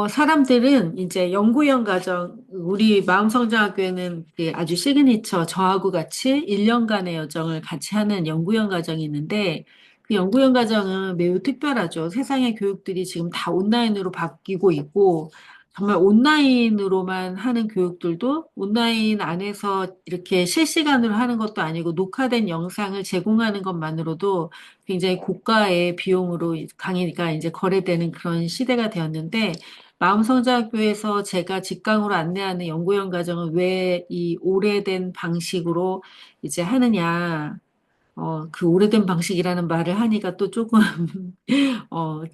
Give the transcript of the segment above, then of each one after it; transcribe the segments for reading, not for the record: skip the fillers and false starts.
사람들은 이제 연구형 과정, 우리 마음성장학교에는 그 아주 시그니처 저하고 같이 1년간의 여정을 같이 하는 연구형 과정이 있는데, 그 연구형 과정은 매우 특별하죠. 세상의 교육들이 지금 다 온라인으로 바뀌고 있고, 정말 온라인으로만 하는 교육들도 온라인 안에서 이렇게 실시간으로 하는 것도 아니고 녹화된 영상을 제공하는 것만으로도 굉장히 고가의 비용으로 강의가 이제 거래되는 그런 시대가 되었는데, 마음성장학교에서 제가 직강으로 안내하는 연구원 과정을 왜 이 오래된 방식으로 이제 하느냐, 그 오래된 방식이라는 말을 하니까 또 조금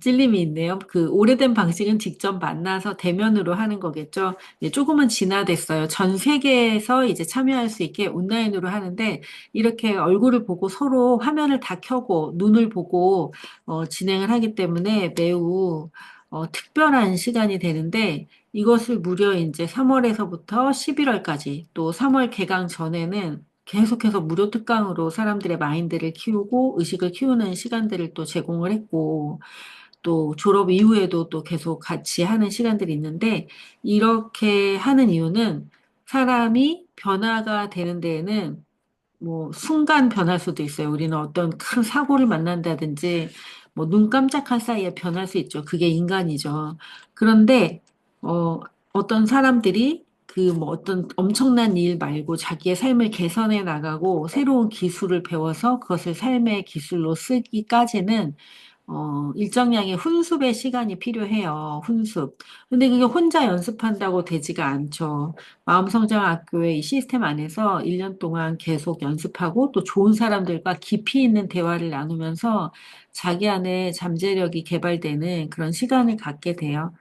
찔림이 있네요. 그 오래된 방식은 직접 만나서 대면으로 하는 거겠죠. 이제 조금은 진화됐어요. 전 세계에서 이제 참여할 수 있게 온라인으로 하는데 이렇게 얼굴을 보고 서로 화면을 다 켜고 눈을 보고 진행을 하기 때문에 매우 특별한 시간이 되는데 이것을 무려 이제 3월에서부터 11월까지 또 3월 개강 전에는 계속해서 무료 특강으로 사람들의 마인드를 키우고 의식을 키우는 시간들을 또 제공을 했고, 또 졸업 이후에도 또 계속 같이 하는 시간들이 있는데, 이렇게 하는 이유는 사람이 변화가 되는 데에는 뭐 순간 변할 수도 있어요. 우리는 어떤 큰 사고를 만난다든지, 뭐 눈 깜짝할 사이에 변할 수 있죠. 그게 인간이죠. 그런데, 어떤 사람들이 그 뭐 어떤 엄청난 일 말고 자기의 삶을 개선해 나가고 새로운 기술을 배워서 그것을 삶의 기술로 쓰기까지는 일정량의 훈습의 시간이 필요해요. 훈습. 근데 그게 혼자 연습한다고 되지가 않죠. 마음성장학교의 이 시스템 안에서 1년 동안 계속 연습하고 또 좋은 사람들과 깊이 있는 대화를 나누면서 자기 안에 잠재력이 개발되는 그런 시간을 갖게 돼요.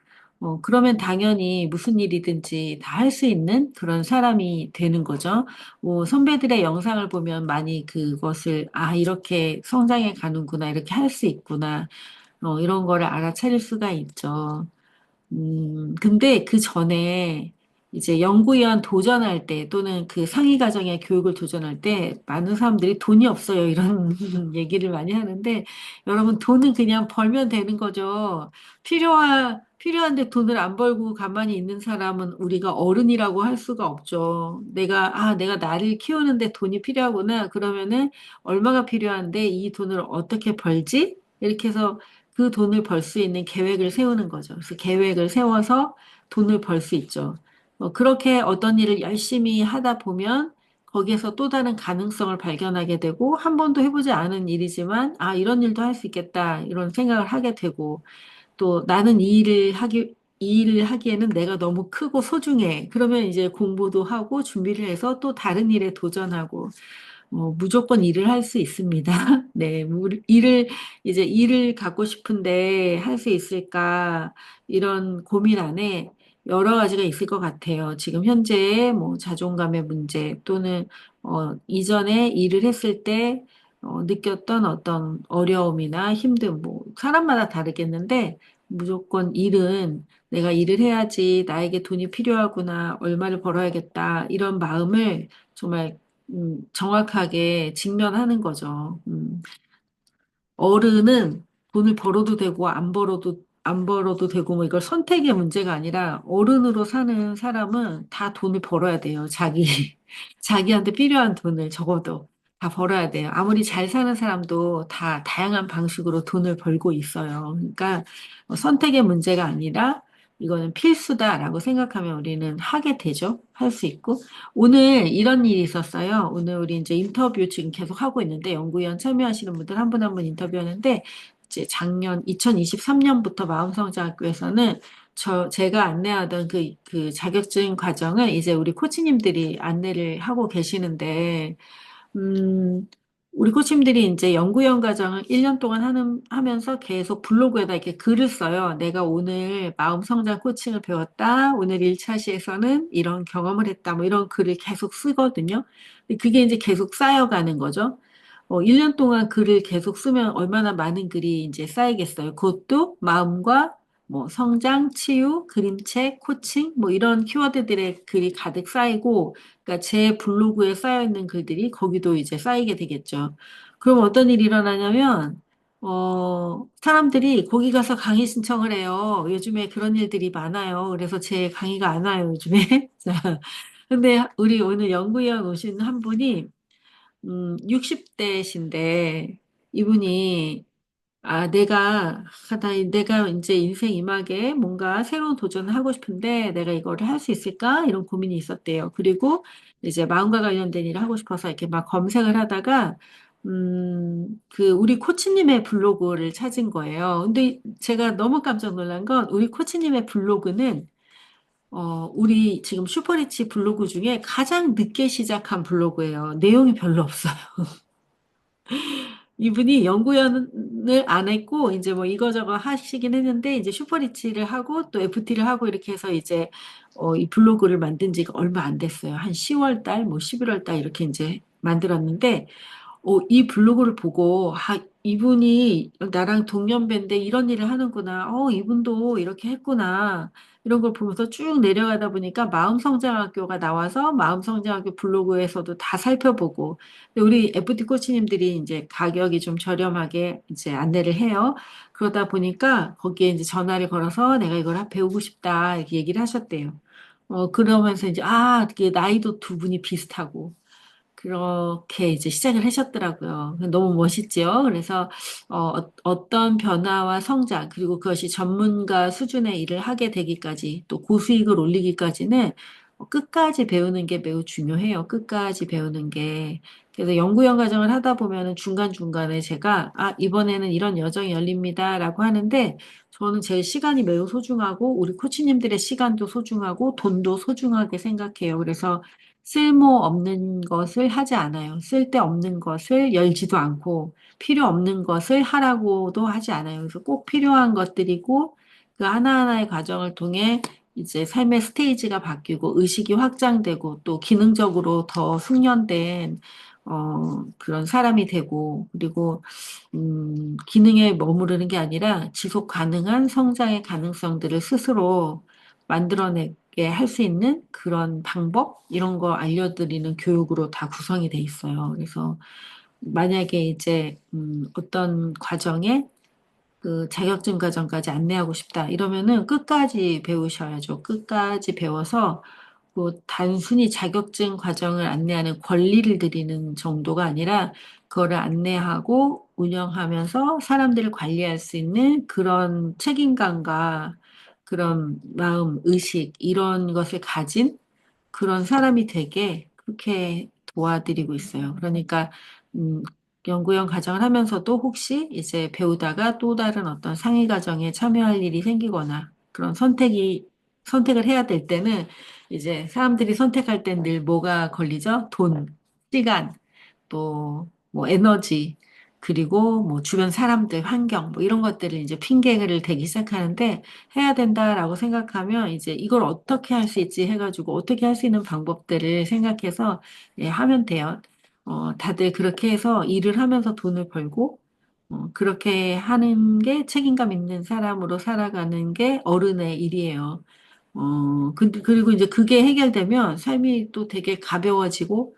그러면 당연히 무슨 일이든지 다 할 수 있는 그런 사람이 되는 거죠. 선배들의 영상을 보면 많이 그것을, 아, 이렇게 성장해 가는구나, 이렇게 할 수 있구나, 이런 거를 알아차릴 수가 있죠. 근데 그 전에 이제 연구위원 도전할 때 또는 그 상위 과정의 교육을 도전할 때 많은 사람들이 돈이 없어요. 이런 얘기를 많이 하는데 여러분 돈은 그냥 벌면 되는 거죠. 필요한데 돈을 안 벌고 가만히 있는 사람은 우리가 어른이라고 할 수가 없죠. 내가 나를 키우는데 돈이 필요하구나. 그러면은 얼마가 필요한데 이 돈을 어떻게 벌지? 이렇게 해서 그 돈을 벌 수 있는 계획을 세우는 거죠. 그래서 계획을 세워서 돈을 벌 수 있죠. 그렇게 어떤 일을 열심히 하다 보면 거기에서 또 다른 가능성을 발견하게 되고 한 번도 해보지 않은 일이지만 아, 이런 일도 할 수 있겠다. 이런 생각을 하게 되고 또 나는 이 일을 하기에는 내가 너무 크고 소중해. 그러면 이제 공부도 하고 준비를 해서 또 다른 일에 도전하고 무조건 일을 할 수 있습니다. 네, 이제 일을 갖고 싶은데 할 수 있을까? 이런 고민 안에 여러 가지가 있을 것 같아요. 지금 현재 뭐 자존감의 문제 또는, 이전에 일을 했을 때, 느꼈던 어떤 어려움이나 힘듦, 뭐, 사람마다 다르겠는데, 무조건 일은 내가 일을 해야지 나에게 돈이 필요하구나, 얼마를 벌어야겠다, 이런 마음을 정말 정확하게 직면하는 거죠. 어른은 돈을 벌어도 되고 안 벌어도 되고 뭐 이걸 선택의 문제가 아니라 어른으로 사는 사람은 다 돈을 벌어야 돼요. 자기한테 필요한 돈을 적어도 다 벌어야 돼요. 아무리 잘 사는 사람도 다 다양한 방식으로 돈을 벌고 있어요. 그러니까 선택의 문제가 아니라 이거는 필수다라고 생각하면 우리는 하게 되죠. 할 수 있고. 오늘 이런 일이 있었어요. 오늘 우리 이제 인터뷰 지금 계속 하고 있는데 연구위원 참여하시는 분들 한 분 한 분 인터뷰하는데 이제 작년 2023년부터 마음성장학교에서는 제가 안내하던 그 자격증 과정을 이제 우리 코치님들이 안내를 하고 계시는데 음, 우리 코치님들이 이제 연구원 과정을 1년 동안 하면서 계속 블로그에다 이렇게 글을 써요. 내가 오늘 마음 성장 코칭을 배웠다. 오늘 1차 시에서는 이런 경험을 했다. 뭐 이런 글을 계속 쓰거든요. 근데 그게 이제 계속 쌓여가는 거죠. 1년 동안 글을 계속 쓰면 얼마나 많은 글이 이제 쌓이겠어요. 그것도 마음과 뭐 성장, 치유, 그림책, 코칭, 뭐 이런 키워드들의 글이 가득 쌓이고 그러니까 제 블로그에 쌓여 있는 글들이 거기도 이제 쌓이게 되겠죠. 그럼 어떤 일이 일어나냐면, 사람들이 거기 가서 강의 신청을 해요. 요즘에 그런 일들이 많아요. 그래서 제 강의가 안 와요, 요즘에. 자, 근데 우리 오늘 연구위원 오신 한 분이, 60대신데, 이분이 내가 이제 인생 이막에 뭔가 새로운 도전을 하고 싶은데 내가 이거를 할 수 있을까? 이런 고민이 있었대요. 그리고 이제 마음과 관련된 일을 하고 싶어서 이렇게 막 검색을 하다가, 우리 코치님의 블로그를 찾은 거예요. 근데 제가 너무 깜짝 놀란 건 우리 코치님의 블로그는, 우리 지금 슈퍼리치 블로그 중에 가장 늦게 시작한 블로그예요. 내용이 별로 없어요. 이분이 연구원을 안 했고, 이제 뭐 이거저거 하시긴 했는데, 이제 슈퍼리치를 하고, 또 FT를 하고, 이렇게 해서 이제, 이 블로그를 만든 지가 얼마 안 됐어요. 한 10월 달, 뭐 11월 달 이렇게 이제 만들었는데, 이 블로그를 보고, 이분이 나랑 동년배인데 이런 일을 하는구나. 이분도 이렇게 했구나. 이런 걸 보면서 쭉 내려가다 보니까 마음성장학교가 나와서 마음성장학교 블로그에서도 다 살펴보고, 근데 우리 FT 코치님들이 이제 가격이 좀 저렴하게 이제 안내를 해요. 그러다 보니까 거기에 이제 전화를 걸어서 내가 이걸 배우고 싶다. 이렇게 얘기를 하셨대요. 그러면서 이제, 이게 나이도 두 분이 비슷하고, 그렇게 이제 시작을 하셨더라고요. 너무 멋있죠? 그래서 떤 변화와 성장, 그리고 그것이 전문가 수준의 일을 하게 되기까지, 또 고수익을 올리기까지는 끝까지 배우는 게 매우 중요해요. 끝까지 배우는 게. 그래서 연구원 과정을 하다 보면은 중간중간에 제가, 이번에는 이런 여정이 열립니다라고 하는데, 저는 제 시간이 매우 소중하고, 우리 코치님들의 시간도 소중하고, 돈도 소중하게 생각해요. 그래서 쓸모없는 것을 하지 않아요. 쓸데없는 것을 열지도 않고 필요 없는 것을 하라고도 하지 않아요. 그래서 꼭 필요한 것들이고 그 하나하나의 과정을 통해 이제 삶의 스테이지가 바뀌고 의식이 확장되고 또 기능적으로 더 숙련된 그런 사람이 되고 그리고 기능에 머무르는 게 아니라 지속 가능한 성장의 가능성들을 스스로 만들어내게 할 수 있는 그런 방법? 이런 거 알려드리는 교육으로 다 구성이 돼 있어요. 그래서 만약에 이제, 어떤 과정에 그 자격증 과정까지 안내하고 싶다. 이러면은 끝까지 배우셔야죠. 끝까지 배워서 뭐 단순히 자격증 과정을 안내하는 권리를 드리는 정도가 아니라 그거를 안내하고 운영하면서 사람들을 관리할 수 있는 그런 책임감과 그런 마음, 의식, 이런 것을 가진 그런 사람이 되게 그렇게 도와드리고 있어요. 그러니까, 음, 연구원 과정을 하면서도 혹시 이제 배우다가 또 다른 어떤 상위 과정에 참여할 일이 생기거나 그런 선택을 해야 될 때는 이제 사람들이 선택할 땐 늘 뭐가 걸리죠? 돈, 시간, 또 뭐 에너지, 그리고 뭐 주변 사람들, 환경, 뭐 이런 것들을 이제 핑계를 대기 시작하는데 해야 된다라고 생각하면 이제 이걸 어떻게 할 수 있지 해가지고 어떻게 할 수 있는 방법들을 생각해서 하면 돼요. 다들 그렇게 해서 일을 하면서 돈을 벌고 그렇게 하는 게 책임감 있는 사람으로 살아가는 게 어른의 일이에요. 그리고 이제 그게 해결되면 삶이 또 되게 가벼워지고,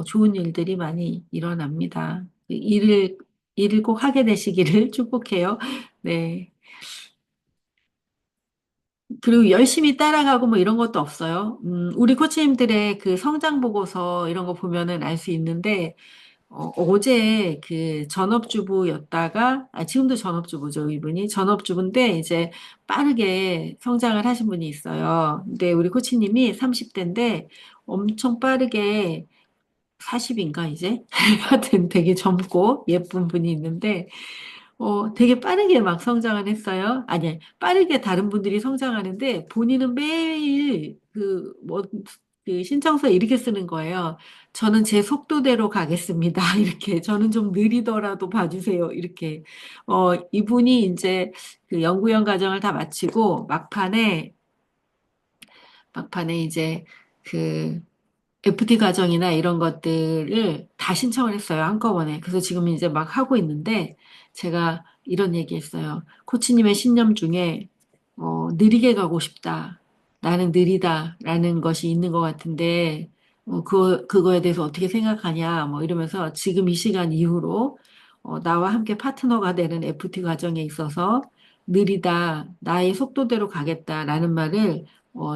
좋은 일들이 많이 일어납니다. 일을 꼭 하게 되시기를 축복해요. 네. 그리고 열심히 따라가고 뭐 이런 것도 없어요. 우리 코치님들의 그 성장 보고서 이런 거 보면은 알 수 있는데, 어제 그 전업주부였다가, 지금도 전업주부죠, 이분이. 전업주부인데 이제 빠르게 성장을 하신 분이 있어요. 근데 우리 코치님이 30대인데 엄청 빠르게 40인가 이제? 하여튼 되게 젊고 예쁜 분이 있는데, 되게 빠르게 막 성장을 했어요. 아니, 빠르게 다른 분들이 성장하는데 본인은 매일 그 신청서 이렇게 쓰는 거예요. 저는 제 속도대로 가겠습니다. 이렇게. 저는 좀 느리더라도 봐주세요. 이렇게. 이분이 이제 그 연구원 과정을 다 마치고 막판에 이제 그 FT 과정이나 이런 것들을 다 신청을 했어요. 한꺼번에. 그래서 지금 이제 막 하고 있는데 제가 이런 얘기 했어요. 코치님의 신념 중에 느리게 가고 싶다. 나는 느리다라는 것이 있는 것 같은데 그거에 대해서 어떻게 생각하냐 뭐 이러면서 지금 이 시간 이후로 나와 함께 파트너가 되는 FT 과정에 있어서 느리다, 나의 속도대로 가겠다라는 말을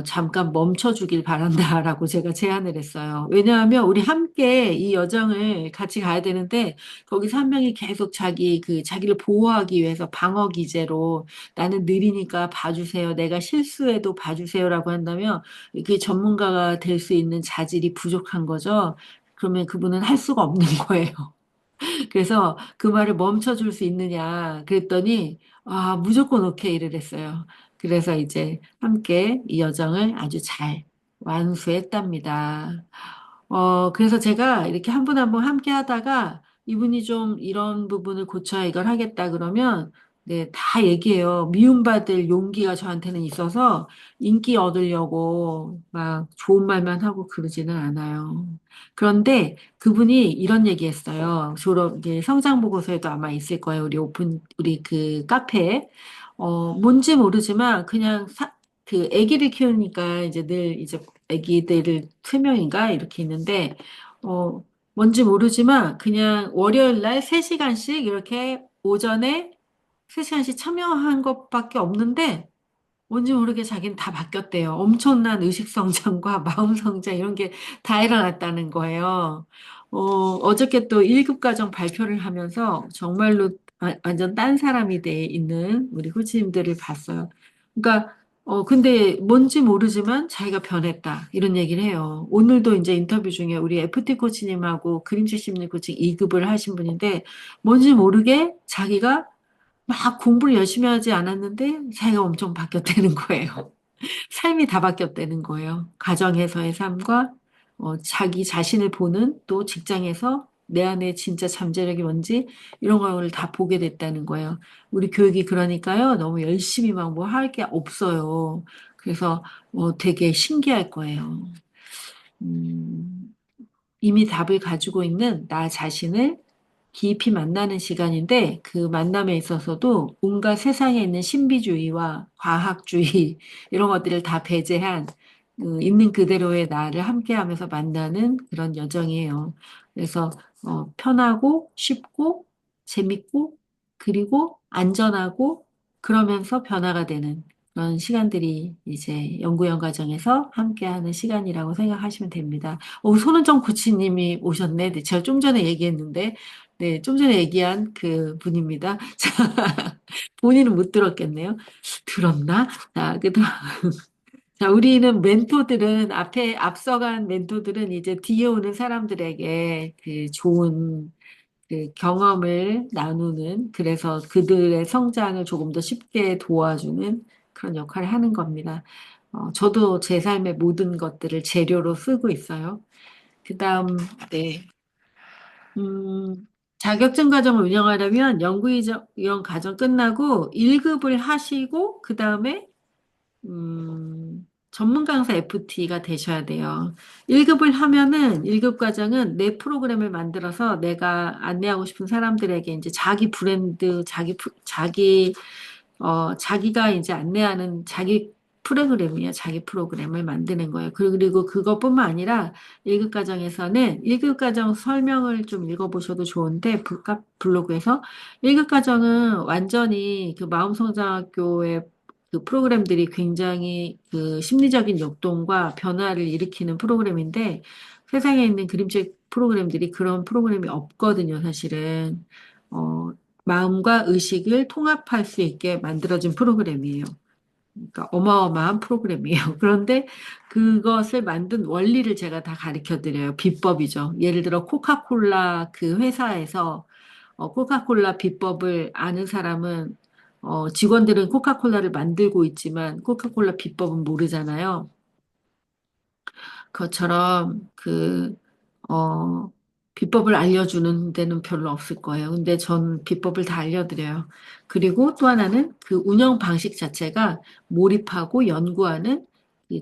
잠깐 멈춰주길 바란다라고 제가 제안을 했어요. 왜냐하면 우리 함께 이 여정을 같이 가야 되는데 거기서 한 명이 계속 자기를 보호하기 위해서 방어 기제로 나는 느리니까 봐주세요. 내가 실수해도 봐주세요라고 한다면 그 전문가가 될 수 있는 자질이 부족한 거죠. 그러면 그분은 할 수가 없는 거예요. 그래서 그 말을 멈춰줄 수 있느냐 그랬더니 무조건 오케이를 했어요. 그래서 이제 함께 이 여정을 아주 잘 완수했답니다. 그래서 제가 이렇게 한 분 한 분 함께 하다가 이분이 좀 이런 부분을 고쳐야 이걸 하겠다 그러면 네, 다 얘기해요. 미움받을 용기가 저한테는 있어서 인기 얻으려고 막 좋은 말만 하고 그러지는 않아요. 그런데 그분이 이런 얘기 했어요. 이제 성장 보고서에도 아마 있을 거예요. 우리 그 카페에. 뭔지 모르지만 그냥 그 아기를 키우니까 이제 늘 이제 아기들을 3명인가 이렇게 있는데, 어, 뭔지 모르지만 그냥 월요일 날 3시간씩 이렇게 오전에 3시간씩 참여한 것밖에 없는데, 뭔지 모르게 자기는 다 바뀌었대요. 엄청난 의식성장과 마음성장 이런 게 다 일어났다는 거예요. 어저께 또 1급 과정 발표를 하면서 정말로 완전 딴 사람이 돼 있는 우리 코치님들을 봤어요. 그러니까, 근데 뭔지 모르지만 자기가 변했다. 이런 얘기를 해요. 오늘도 이제 인터뷰 중에 우리 FT 코치님하고 그림체 심리 코칭 2급을 하신 분인데 뭔지 모르게 자기가 막 공부를 열심히 하지 않았는데 자기가 엄청 바뀌었다는 거예요. 삶이 다 바뀌었다는 거예요. 가정에서의 삶과 자기 자신을 보는 또 직장에서 내 안에 진짜 잠재력이 뭔지 이런 걸 다 보게 됐다는 거예요. 우리 교육이 그러니까요. 너무 열심히 막 뭐 할 게 없어요. 그래서 되게 신기할 거예요. 음, 이미 답을 가지고 있는 나 자신을 깊이 만나는 시간인데 그 만남에 있어서도 온갖 세상에 있는 신비주의와 과학주의 이런 것들을 다 배제한 있는 그대로의 나를 함께하면서 만나는 그런 여정이에요. 그래서 편하고 쉽고 재밌고 그리고 안전하고 그러면서 변화가 되는 그런 시간들이 이제 연구연 과정에서 함께하는 시간이라고 생각하시면 됩니다. 손은정 코치님이 오셨네. 네, 제가 좀 전에 얘기했는데 네, 좀 전에 얘기한 그 분입니다. 자, 본인은 못 들었겠네요. 들었나? 자, 자, 우리는 멘토들은 앞에 앞서간 멘토들은 이제 뒤에 오는 사람들에게 그 좋은 그 경험을 나누는 그래서 그들의 성장을 조금 더 쉽게 도와주는 그런 역할을 하는 겁니다. 저도 제 삶의 모든 것들을 재료로 쓰고 있어요. 그다음, 네. 자격증 과정을 운영하려면 연구위원 과정 끝나고 1급을 하시고, 그 다음에, 전문 강사 FT가 되셔야 돼요. 1급을 하면은, 1급 과정은 내 프로그램을 만들어서 내가 안내하고 싶은 사람들에게 이제 자기 브랜드, 자기가 이제 안내하는 자기 프로그램이에요. 자기 프로그램을 만드는 거예요. 그리고 그것뿐만 아니라 1급 과정에서는 1급 과정 설명을 좀 읽어보셔도 좋은데, 블로그에서 1급 과정은 완전히 그 마음성장학교의 그 프로그램들이 굉장히 그 심리적인 역동과 변화를 일으키는 프로그램인데, 세상에 있는 그림책 프로그램들이 그런 프로그램이 없거든요, 사실은. 어, 마음과 의식을 통합할 수 있게 만들어진 프로그램이에요. 그러니까 어마어마한 프로그램이에요. 그런데 그것을 만든 원리를 제가 다 가르쳐 드려요. 비법이죠. 예를 들어 코카콜라 그 회사에서 코카콜라 비법을 아는 사람은 직원들은 코카콜라를 만들고 있지만 코카콜라 비법은 모르잖아요. 그것처럼 어, 비법을 알려주는 데는 별로 없을 거예요. 근데 전 비법을 다 알려드려요. 그리고 또 하나는 그 운영 방식 자체가 몰입하고 연구하는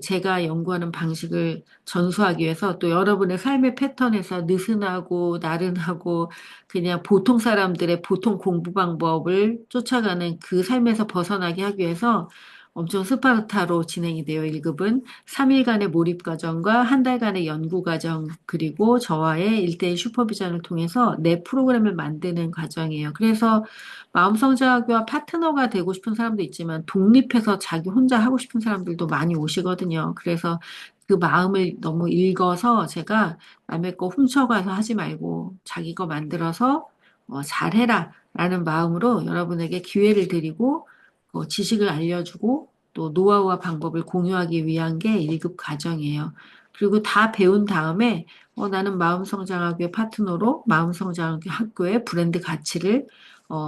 제가 연구하는 방식을 전수하기 위해서 또 여러분의 삶의 패턴에서 느슨하고 나른하고 그냥 보통 사람들의 보통 공부 방법을 쫓아가는 그 삶에서 벗어나게 하기 위해서 엄청 스파르타로 진행이 돼요. 1급은 3일간의 몰입 과정과 한 달간의 연구 과정, 그리고 저와의 1대1 슈퍼비전을 통해서 내 프로그램을 만드는 과정이에요. 그래서 마음성장학교와 파트너가 되고 싶은 사람도 있지만 독립해서 자기 혼자 하고 싶은 사람들도 많이 오시거든요. 그래서 그 마음을 너무 읽어서 제가 남의 거 훔쳐가서 하지 말고 자기 거 만들어서 잘해라 라는 마음으로 여러분에게 기회를 드리고 지식을 알려주고 또 노하우와 방법을 공유하기 위한 게 1급 과정이에요. 그리고 다 배운 다음에 나는 마음성장학교 파트너로 마음성장학교 학교의 브랜드 가치를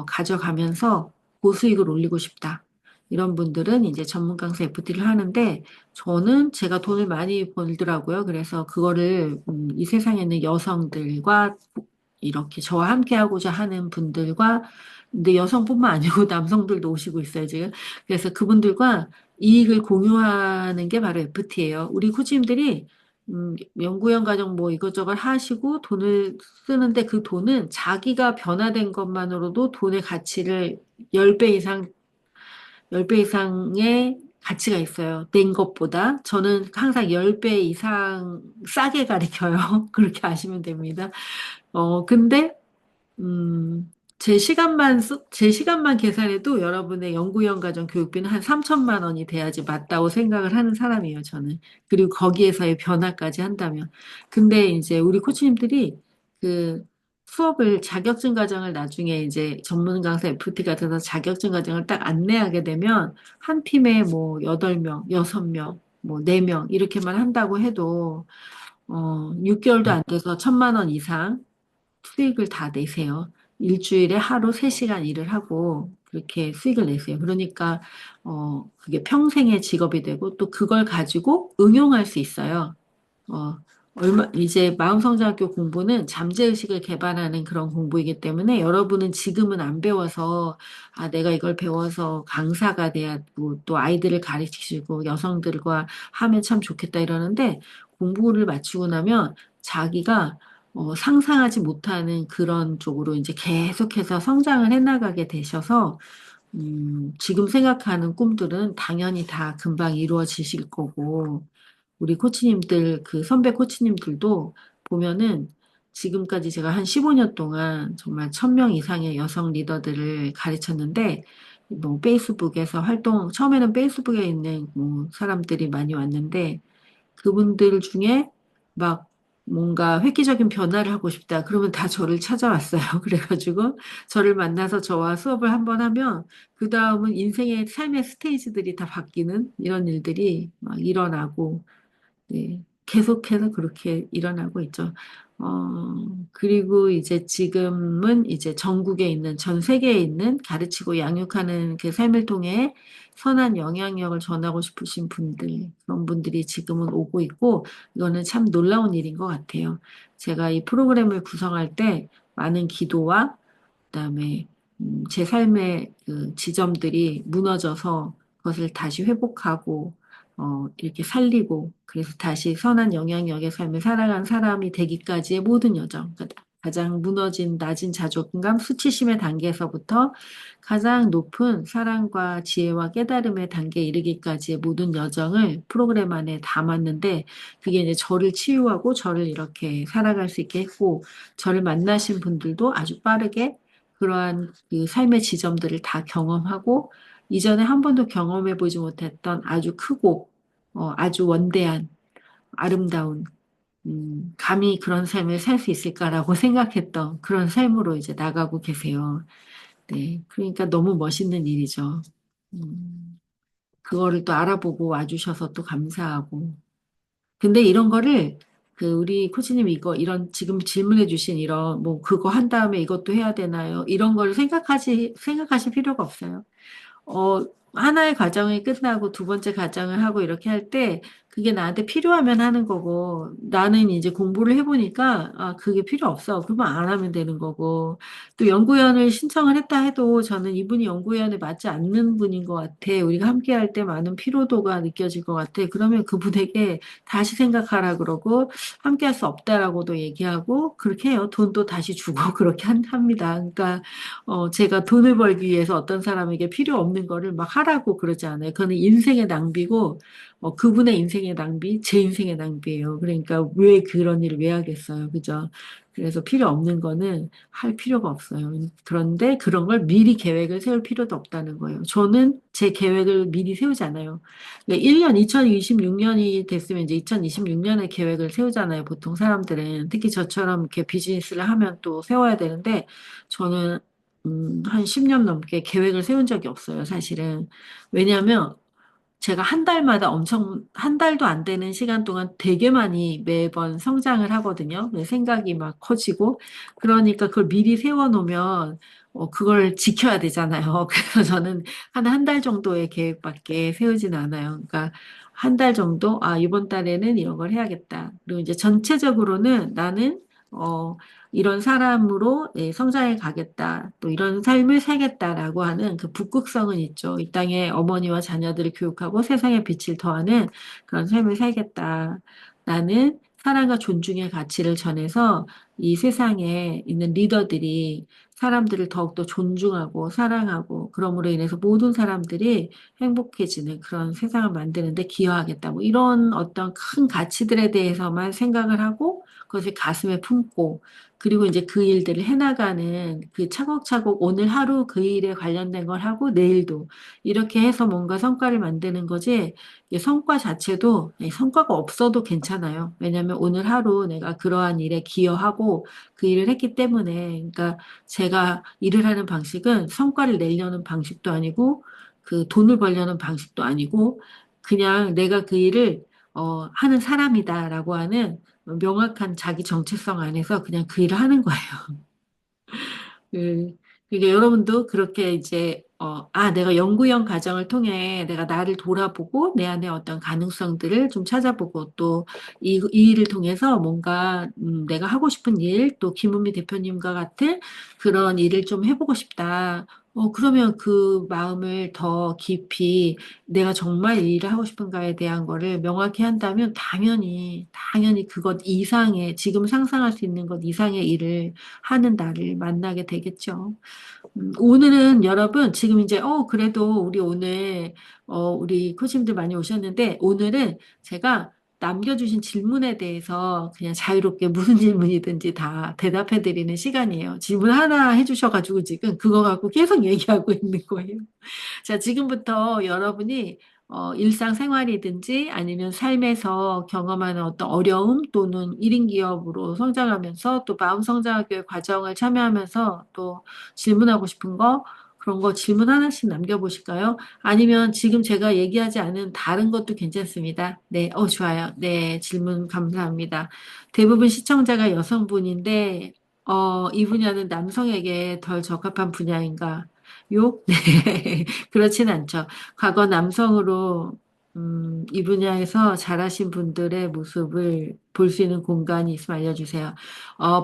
가져가면서 고수익을 올리고 싶다. 이런 분들은 이제 전문 강사 FT를 하는데 저는 제가 돈을 많이 벌더라고요. 그래서 그거를 이 세상에 있는 여성들과 이렇게 저와 함께 하고자 하는 분들과 근데 여성뿐만 아니고 남성들도 오시고 있어요, 지금. 그래서 그분들과 이익을 공유하는 게 바로 FT예요. 우리 코치님들이 연구원 과정 뭐 이것저것 하시고 돈을 쓰는데 그 돈은 자기가 변화된 것만으로도 돈의 가치를 10배 이상 10배 이상의 가치가 있어요. 낸 것보다. 저는 항상 10배 이상 싸게 가르쳐요. 그렇게 아시면 됩니다. 근데, 제 시간만 계산해도 여러분의 연구원 과정 교육비는 한 3천만 원이 돼야지 맞다고 생각을 하는 사람이에요, 저는. 그리고 거기에서의 변화까지 한다면. 근데 이제 우리 코치님들이 그 수업을 자격증 과정을 나중에 이제 전문 강사 FT가 돼서 자격증 과정을 딱 안내하게 되면 한 팀에 뭐 8명, 6명, 뭐 4명 이렇게만 한다고 해도 6개월도 안 돼서 1,000만 원 이상 수익을 다 내세요. 일주일에 하루 3시간 일을 하고 그렇게 수익을 내세요. 그러니까 그게 평생의 직업이 되고 또 그걸 가지고 응용할 수 있어요. 어, 이제 마음성장학교 공부는 잠재의식을 개발하는 그런 공부이기 때문에 여러분은 지금은 안 배워서, 내가 이걸 배워서 강사가 돼야 또 아이들을 가르치시고 여성들과 하면 참 좋겠다 이러는데 공부를 마치고 나면 자기가 상상하지 못하는 그런 쪽으로 이제 계속해서 성장을 해나가게 되셔서 지금 생각하는 꿈들은 당연히 다 금방 이루어지실 거고, 우리 코치님들, 그 선배 코치님들도 보면은 지금까지 제가 한 15년 동안 정말 1,000명 이상의 여성 리더들을 가르쳤는데, 뭐 페이스북에서 처음에는 페이스북에 있는 뭐 사람들이 많이 왔는데, 그분들 중에 막 뭔가 획기적인 변화를 하고 싶다. 그러면 다 저를 찾아왔어요. 그래가지고 저를 만나서 저와 수업을 한번 하면 그 다음은 인생의 삶의 스테이지들이 다 바뀌는 이런 일들이 막 일어나고 네, 계속해서 그렇게 일어나고 있죠. 그리고 이제 지금은 이제 전국에 있는, 전 세계에 있는 가르치고 양육하는 그 삶을 통해 선한 영향력을 전하고 싶으신 분들, 그런 분들이 지금은 오고 있고, 이거는 참 놀라운 일인 것 같아요. 제가 이 프로그램을 구성할 때 많은 기도와 그다음에 제 삶의 그 지점들이 무너져서 그것을 다시 회복하고 이렇게 살리고 그래서 다시 선한 영향력의 삶을 살아간 사람이 되기까지의 모든 여정, 그러니까 가장 무너진 낮은 자존감, 수치심의 단계에서부터 가장 높은 사랑과 지혜와 깨달음의 단계에 이르기까지의 모든 여정을 프로그램 안에 담았는데 그게 이제 저를 치유하고 저를 이렇게 살아갈 수 있게 했고 저를 만나신 분들도 아주 빠르게 그러한 그 삶의 지점들을 다 경험하고 이전에 한 번도 경험해 보지 못했던 아주 크고 아주 원대한 아름다운 감히 그런 삶을 살 수 있을까라고 생각했던 그런 삶으로 이제 나가고 계세요. 네, 그러니까 너무 멋있는 일이죠. 음, 그거를 또 알아보고 와주셔서 또 감사하고. 근데 이런 거를 우리 코치님 이런 지금 질문해 주신 이런 뭐 그거 한 다음에 이것도 해야 되나요? 이런 걸 생각하실 필요가 없어요. 어, 하나의 과정이 끝나고 두 번째 과정을 하고 이렇게 할 때 그게 나한테 필요하면 하는 거고, 나는 이제 공부를 해보니까, 아, 그게 필요 없어. 그러면 안 하면 되는 거고, 또 연구위원을 신청을 했다 해도 저는 이분이 연구위원에 맞지 않는 분인 것 같아. 우리가 함께 할 때 많은 피로도가 느껴질 것 같아. 그러면 그분에게 다시 생각하라 그러고, 함께 할 수 없다라고도 얘기하고, 그렇게 해요. 돈도 다시 주고, 그렇게 합니다. 그러니까, 제가 돈을 벌기 위해서 어떤 사람에게 필요 없는 거를 막 하라고 그러지 않아요. 그거는 인생의 낭비고, 그분의 인생의 낭비, 제 인생의 낭비예요. 그러니까 왜 그런 일을 왜 하겠어요. 그죠? 그래서 필요 없는 거는 할 필요가 없어요. 그런데 그런 걸 미리 계획을 세울 필요도 없다는 거예요. 저는 제 계획을 미리 세우잖아요. 1년, 2026년이 됐으면 이제 2026년에 계획을 세우잖아요. 보통 사람들은. 특히 저처럼 이렇게 비즈니스를 하면 또 세워야 되는데, 저는 한 10년 넘게 계획을 세운 적이 없어요, 사실은. 왜냐하면 제가 한 달마다 엄청, 한 달도 안 되는 시간 동안 되게 많이 매번 성장을 하거든요. 생각이 막 커지고. 그러니까 그걸 미리 세워놓으면, 그걸 지켜야 되잖아요. 그래서 저는 한 달 정도의 계획밖에 세우진 않아요. 그러니까 한 달 정도, 아, 이번 달에는 이런 걸 해야겠다. 그리고 이제 전체적으로는 나는, 어, 이런 사람으로 성장해 가겠다. 또 이런 삶을 살겠다라고 하는 그 북극성은 있죠. 이 땅에 어머니와 자녀들을 교육하고 세상에 빛을 더하는 그런 삶을 살겠다. 나는 사랑과 존중의 가치를 전해서 이 세상에 있는 리더들이 사람들을 더욱더 존중하고 사랑하고 그럼으로 인해서 모든 사람들이 행복해지는 그런 세상을 만드는데 기여하겠다. 뭐 이런 어떤 큰 가치들에 대해서만 생각을 하고 그것을 가슴에 품고 그리고 이제 그 일들을 해나가는 그 차곡차곡 오늘 하루 그 일에 관련된 걸 하고 내일도 이렇게 해서 뭔가 성과를 만드는 거지 이 성과 자체도 성과가 없어도 괜찮아요. 왜냐하면 오늘 하루 내가 그러한 일에 기여하고 그 일을 했기 때문에 그러니까 제가 일을 하는 방식은 성과를 내려는 방식도 아니고 그 돈을 벌려는 방식도 아니고 그냥 내가 그 일을 하는 사람이다라고 하는 명확한 자기 정체성 안에서 그냥 그 일을 하는 거예요. 그, 그러니까 여러분도 그렇게 이제, 내가 연구형 과정을 통해 내가 나를 돌아보고 내 안에 어떤 가능성들을 좀 찾아보고 또 이 일을 통해서 뭔가, 내가 하고 싶은 일, 또 김은미 대표님과 같은 그런 일을 좀 해보고 싶다. 그러면 그 마음을 더 깊이 내가 정말 이 일을 하고 싶은가에 대한 거를 명확히 한다면 당연히 그것 이상의, 지금 상상할 수 있는 것 이상의 일을 하는 나를 만나게 되겠죠. 오늘은 여러분, 지금 이제, 그래도 우리 오늘, 우리 코치님들 많이 오셨는데, 오늘은 제가 남겨주신 질문에 대해서 그냥 자유롭게 무슨 질문이든지 다 대답해 드리는 시간이에요. 질문 하나 해주셔가지고 지금 그거 갖고 계속 얘기하고 있는 거예요. 자, 지금부터 여러분이 일상생활이든지 아니면 삶에서 경험하는 어떤 어려움 또는 1인 기업으로 성장하면서 또 마음성장학교의 과정을 참여하면서 또 질문하고 싶은 거 그런 거 질문 하나씩 남겨보실까요? 아니면 지금 제가 얘기하지 않은 다른 것도 괜찮습니다. 네, 좋아요. 네, 질문 감사합니다. 대부분 시청자가 여성분인데, 이 분야는 남성에게 덜 적합한 분야인가? 요? 네. 그렇진 않죠. 과거 남성으로 이 분야에서 잘하신 분들의 모습을 볼 수 있는 공간이 있으면 알려주세요.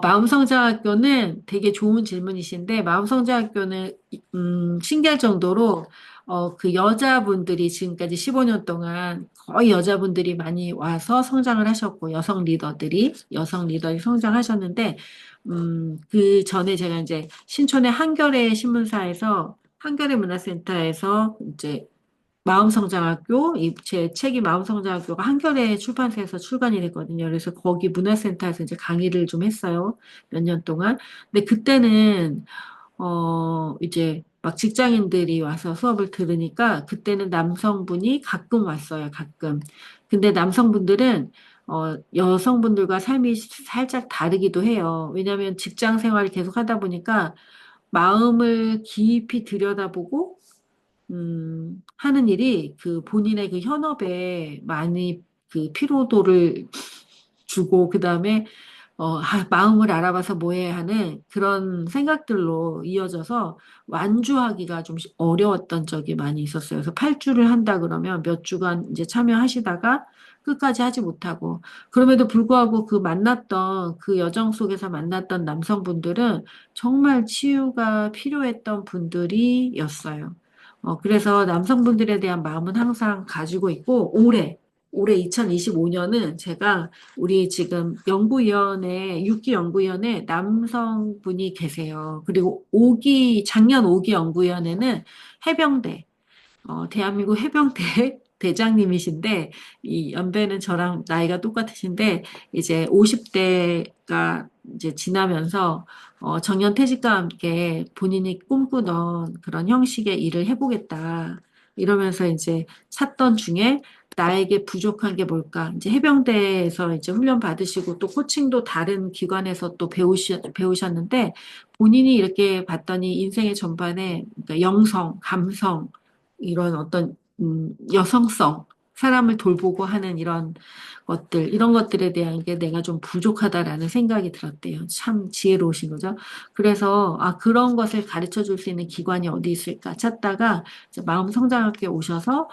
마음성장학교는 되게 좋은 질문이신데, 마음성장학교는 신기할 정도로 그 여자분들이 지금까지 15년 동안 거의 여자분들이 많이 와서 성장을 하셨고, 여성 리더들이 성장하셨는데, 그 전에 제가 이제 신촌의 한겨레 신문사에서 한겨레 문화센터에서 이제 마음성장학교, 제 책이 마음성장학교가 한겨레 출판사에서 출간이 됐거든요. 그래서 거기 문화센터에서 이제 강의를 좀 했어요. 몇 년 동안. 근데 그때는, 이제 막 직장인들이 와서 수업을 들으니까 그때는 남성분이 가끔 왔어요. 가끔. 근데 남성분들은 여성분들과 삶이 살짝 다르기도 해요. 왜냐하면 직장 생활을 계속 하다 보니까 마음을 깊이 들여다보고 하는 일이 그 본인의 그 현업에 많이 그 피로도를 주고, 그 다음에 마음을 알아봐서 뭐해 하는 그런 생각들로 이어져서 완주하기가 좀 어려웠던 적이 많이 있었어요. 그래서 8주를 한다 그러면 몇 주간 이제 참여하시다가 끝까지 하지 못하고 그럼에도 불구하고 그 만났던 그 여정 속에서 만났던 남성분들은 정말 치유가 필요했던 분들이었어요. 그래서 남성분들에 대한 마음은 항상 가지고 있고 올해 2025년은 제가 우리 지금 연구위원회, 6기 연구위원회 남성분이 계세요. 그리고 작년 5기 연구위원회는 해병대, 대한민국 해병대 대장님이신데, 이 연배는 저랑 나이가 똑같으신데, 이제 50대가 이제 지나면서, 정년퇴직과 함께 본인이 꿈꾸던 그런 형식의 일을 해보겠다. 이러면서 이제 찾던 중에 나에게 부족한 게 뭘까? 이제 해병대에서 이제 훈련 받으시고 또 코칭도 다른 기관에서 또 배우셨는데, 본인이 이렇게 봤더니 인생의 전반에 그러니까 영성, 감성, 이런 어떤 여성성, 사람을 돌보고 하는 이런 것들에 대한 게 내가 좀 부족하다라는 생각이 들었대요. 참 지혜로우신 거죠. 그래서 그런 것을 가르쳐 줄 수 있는 기관이 어디 있을까 찾다가 이제 마음성장학교에 오셔서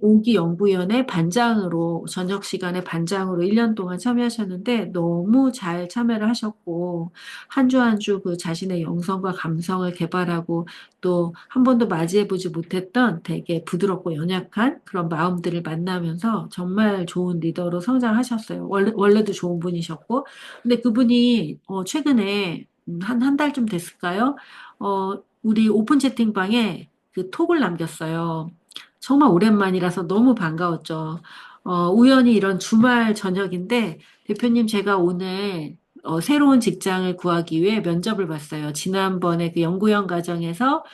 5기 연구위원회 반장으로 저녁 시간에 반장으로 1년 동안 참여하셨는데 너무 잘 참여를 하셨고 한 주 한 주 그 자신의 영성과 감성을 개발하고 또 한 번도 맞이해보지 못했던 되게 부드럽고 연약한 그런 마음들을 만나면서 정말 좋은 리더로 성장하셨어요. 원래도 좋은 분이셨고. 근데 그분이 최근에 한 달쯤 됐을까요? 우리 오픈 채팅방에 그 톡을 남겼어요. 정말 오랜만이라서 너무 반가웠죠. 우연히 이런 주말 저녁인데 대표님 제가 오늘 새로운 직장을 구하기 위해 면접을 봤어요. 지난번에 그 연구원 과정에서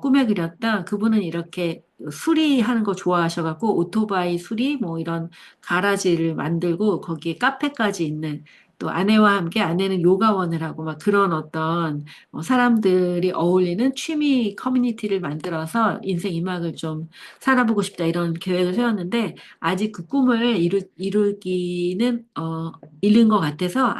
꿈에 그렸던 그분은 이렇게 수리하는 거 좋아하셔갖고 오토바이 수리 뭐 이런 가라지를 만들고 거기에 카페까지 있는 또 아내와 함께 아내는 요가원을 하고 막 그런 어떤 사람들이 어울리는 취미 커뮤니티를 만들어서 인생 이막을 좀 살아보고 싶다 이런 계획을 세웠는데 아직 그 꿈을 이루기는 이른 것 같아서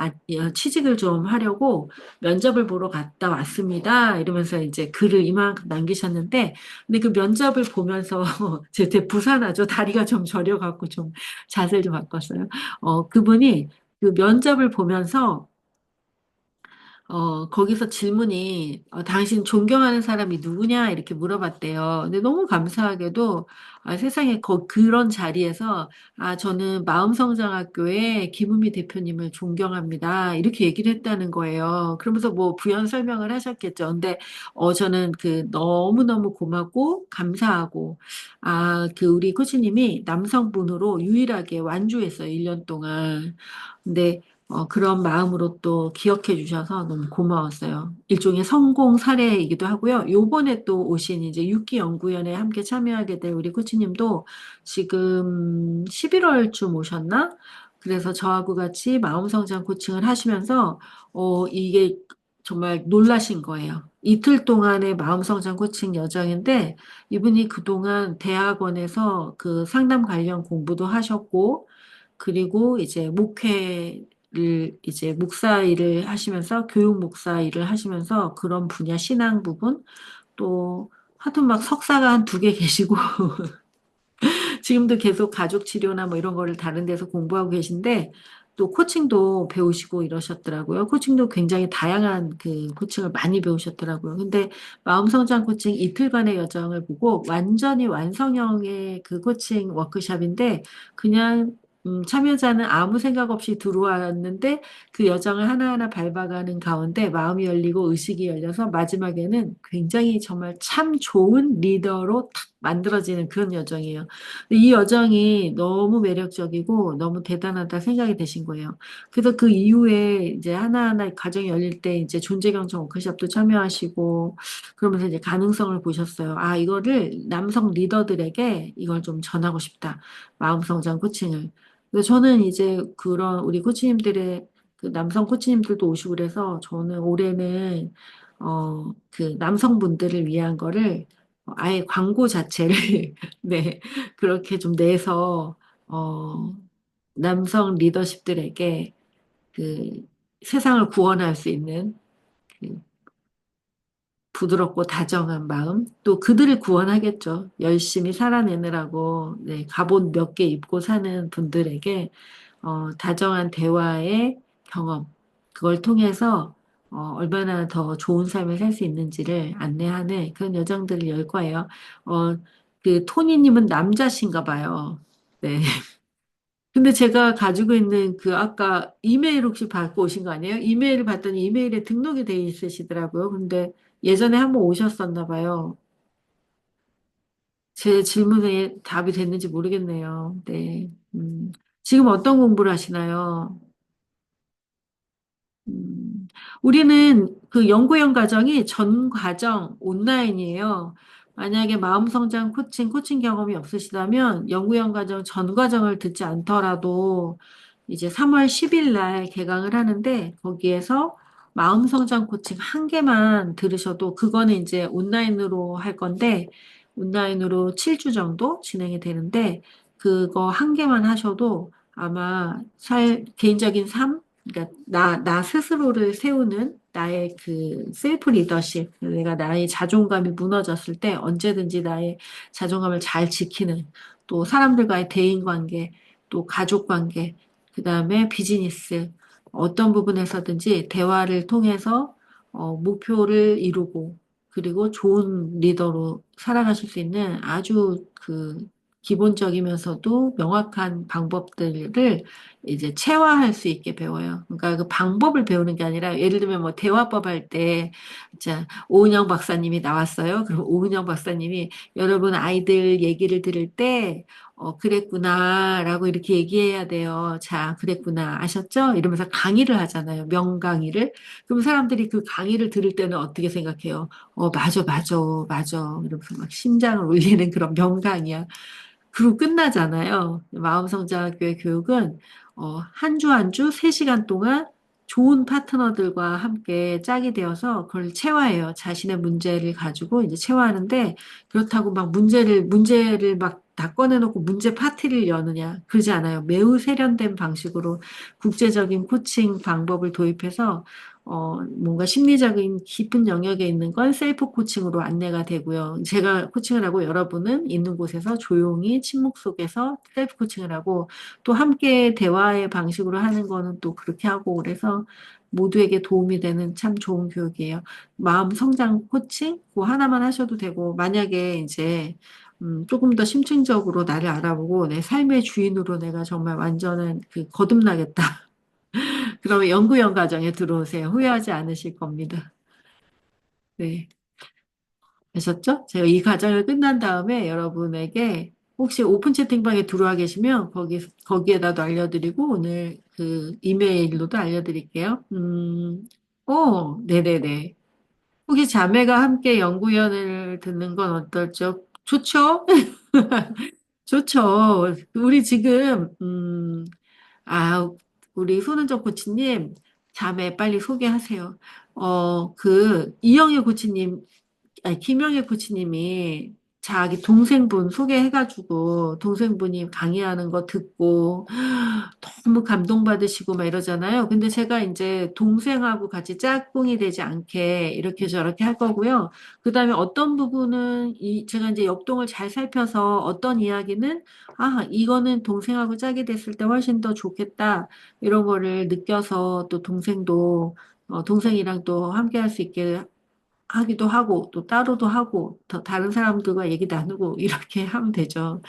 취직을 좀 하려고 면접을 보러 갔다 왔습니다. 이러면서 이제 글을 이만큼 남기셨는데 근데 그 면접을 보면서 제 되게 부산하죠. 다리가 좀 저려갖고 좀 자세를 좀 바꿨어요. 그분이 그 면접을 보면서 거기서 질문이, 당신 존경하는 사람이 누구냐? 이렇게 물어봤대요. 근데 너무 감사하게도, 세상에 그런 자리에서, 저는 마음성장학교의 김은미 대표님을 존경합니다. 이렇게 얘기를 했다는 거예요. 그러면서 뭐 부연 설명을 하셨겠죠. 근데, 저는 너무너무 고맙고, 감사하고, 우리 코치님이 남성분으로 유일하게 완주했어요. 1년 동안. 근데, 그런 마음으로 또 기억해 주셔서 너무 고마웠어요. 일종의 성공 사례이기도 하고요. 요번에 또 오신 이제 6기 연구위원회에 함께 참여하게 될 우리 코치님도 지금 11월쯤 오셨나? 그래서 저하고 같이 마음성장 코칭을 하시면서, 이게 정말 놀라신 거예요. 이틀 동안의 마음성장 코칭 여정인데, 이분이 그동안 대학원에서 그 상담 관련 공부도 하셨고, 그리고 이제 이제 목사 일을 하시면서 교육 목사 일을 하시면서 그런 분야 신앙 부분 또 하여튼 막 석사가 한 두 개 계시고 지금도 계속 가족 치료나 뭐 이런 거를 다른 데서 공부하고 계신데 또 코칭도 배우시고 이러셨더라고요. 코칭도 굉장히 다양한 그 코칭을 많이 배우셨더라고요. 근데 마음성장 코칭 이틀간의 여정을 보고 완전히 완성형의 그 코칭 워크숍인데 그냥 참여자는 아무 생각 없이 들어왔는데 그 여정을 하나하나 밟아가는 가운데 마음이 열리고 의식이 열려서 마지막에는 굉장히 정말 참 좋은 리더로 탁 만들어지는 그런 여정이에요. 근데 이 여정이 너무 매력적이고 너무 대단하다 생각이 되신 거예요. 그래서 그 이후에 이제 하나하나 과정이 열릴 때 이제 존재경청 워크숍도 참여하시고 그러면서 이제 가능성을 보셨어요. 이거를 남성 리더들에게 이걸 좀 전하고 싶다. 마음성장 코칭을. 그래서 저는 이제 그런 우리 코치님들의 그 남성 코치님들도 오시고 그래서 저는 올해는 그 남성분들을 위한 거를 아예 광고 자체를 네, 그렇게 좀 내서, 남성 리더십들에게 그 세상을 구원할 수 있는 그 부드럽고 다정한 마음, 또 그들을 구원하겠죠. 열심히 살아내느라고 네, 갑옷 몇 개 입고 사는 분들에게 다정한 대화의 경험, 그걸 통해서 얼마나 더 좋은 삶을 살 수 있는지를 안내하는 그런 여정들을 열 거예요. 어, 그 토니님은 남자신가 봐요. 네. 근데 제가 가지고 있는 그 아까 이메일 혹시 받고 오신 거 아니에요? 이메일을 봤더니 이메일에 등록이 돼 있으시더라고요. 근데 예전에 한번 오셨었나 봐요. 제 질문에 답이 됐는지 모르겠네요. 네. 지금 어떤 공부를 하시나요? 음, 우리는 그 연구형 과정이 전 과정 온라인이에요. 만약에 마음성장 코칭 경험이 없으시다면 연구형 과정 전 과정을 듣지 않더라도 이제 3월 10일 날 개강을 하는데 거기에서 마음성장 코칭 한 개만 들으셔도 그거는 이제 온라인으로 할 건데 온라인으로 7주 정도 진행이 되는데 그거 한 개만 하셔도 아마 개인적인 삶 그러니까 나 스스로를 세우는 나의 그 셀프 리더십, 내가 나의 자존감이 무너졌을 때 언제든지 나의 자존감을 잘 지키는 또 사람들과의 대인 관계, 또 가족 관계, 그다음에 비즈니스 어떤 부분에서든지 대화를 통해서 목표를 이루고 그리고 좋은 리더로 살아가실 수 있는 아주 그 기본적이면서도 명확한 방법들을 이제 체화할 수 있게 배워요. 그러니까 그 방법을 배우는 게 아니라 예를 들면 뭐 대화법 할 때, 자, 오은영 박사님이 나왔어요. 그럼 오은영 박사님이 여러분 아이들 얘기를 들을 때, 그랬구나라고 이렇게 얘기해야 돼요. 자, 그랬구나. 아셨죠? 이러면서 강의를 하잖아요. 명강의를. 그럼 사람들이 그 강의를 들을 때는 어떻게 생각해요? 맞아, 맞아, 맞아. 이러면서 막 심장을 울리는 그런 명강이야. 그리고 끝나잖아요. 마음성장학교의 교육은 한 주 한 주 3시간 동안 좋은 파트너들과 함께 짝이 되어서 그걸 체화해요. 자신의 문제를 가지고 이제 체화하는데 그렇다고 막 문제를 막 다 꺼내놓고 문제 파티를 여느냐. 그러지 않아요. 매우 세련된 방식으로 국제적인 코칭 방법을 도입해서 뭔가 심리적인 깊은 영역에 있는 건 셀프 코칭으로 안내가 되고요. 제가 코칭을 하고 여러분은 있는 곳에서 조용히 침묵 속에서 셀프 코칭을 하고 또 함께 대화의 방식으로 하는 거는 또 그렇게 하고 그래서 모두에게 도움이 되는 참 좋은 교육이에요. 마음 성장 코칭 그거 하나만 하셔도 되고 만약에 이제 조금 더 심층적으로 나를 알아보고 내 삶의 주인으로 내가 정말 완전한 그 거듭나겠다. 그러면 연구원 과정에 들어오세요. 후회하지 않으실 겁니다. 네. 아셨죠? 제가 이 과정을 끝난 다음에 여러분에게 혹시 오픈 채팅방에 들어와 계시면 거기에다도 알려드리고 오늘 그 이메일로도 알려드릴게요. 네네네. 혹시 자매가 함께 연구위원을 듣는 건 어떨죠? 좋죠? 좋죠. 우리 지금, 아, 우리 손은정 코치님, 자매 빨리 소개하세요. 이영애 코치님, 아니, 김영애 코치님이 자기 동생분 소개해가지고, 동생분이 강의하는 거 듣고, 너무 감동받으시고 막 이러잖아요. 근데 제가 이제 동생하고 같이 짝꿍이 되지 않게 이렇게 저렇게 할 거고요. 그 다음에 어떤 부분은 제가 이제 역동을 잘 살펴서 어떤 이야기는 이거는 동생하고 짝이 됐을 때 훨씬 더 좋겠다. 이런 거를 느껴서 또 동생이랑 또 함께 할 수 있게 하기도 하고, 또 따로도 하고, 더 다른 사람들과 얘기 나누고, 이렇게 하면 되죠.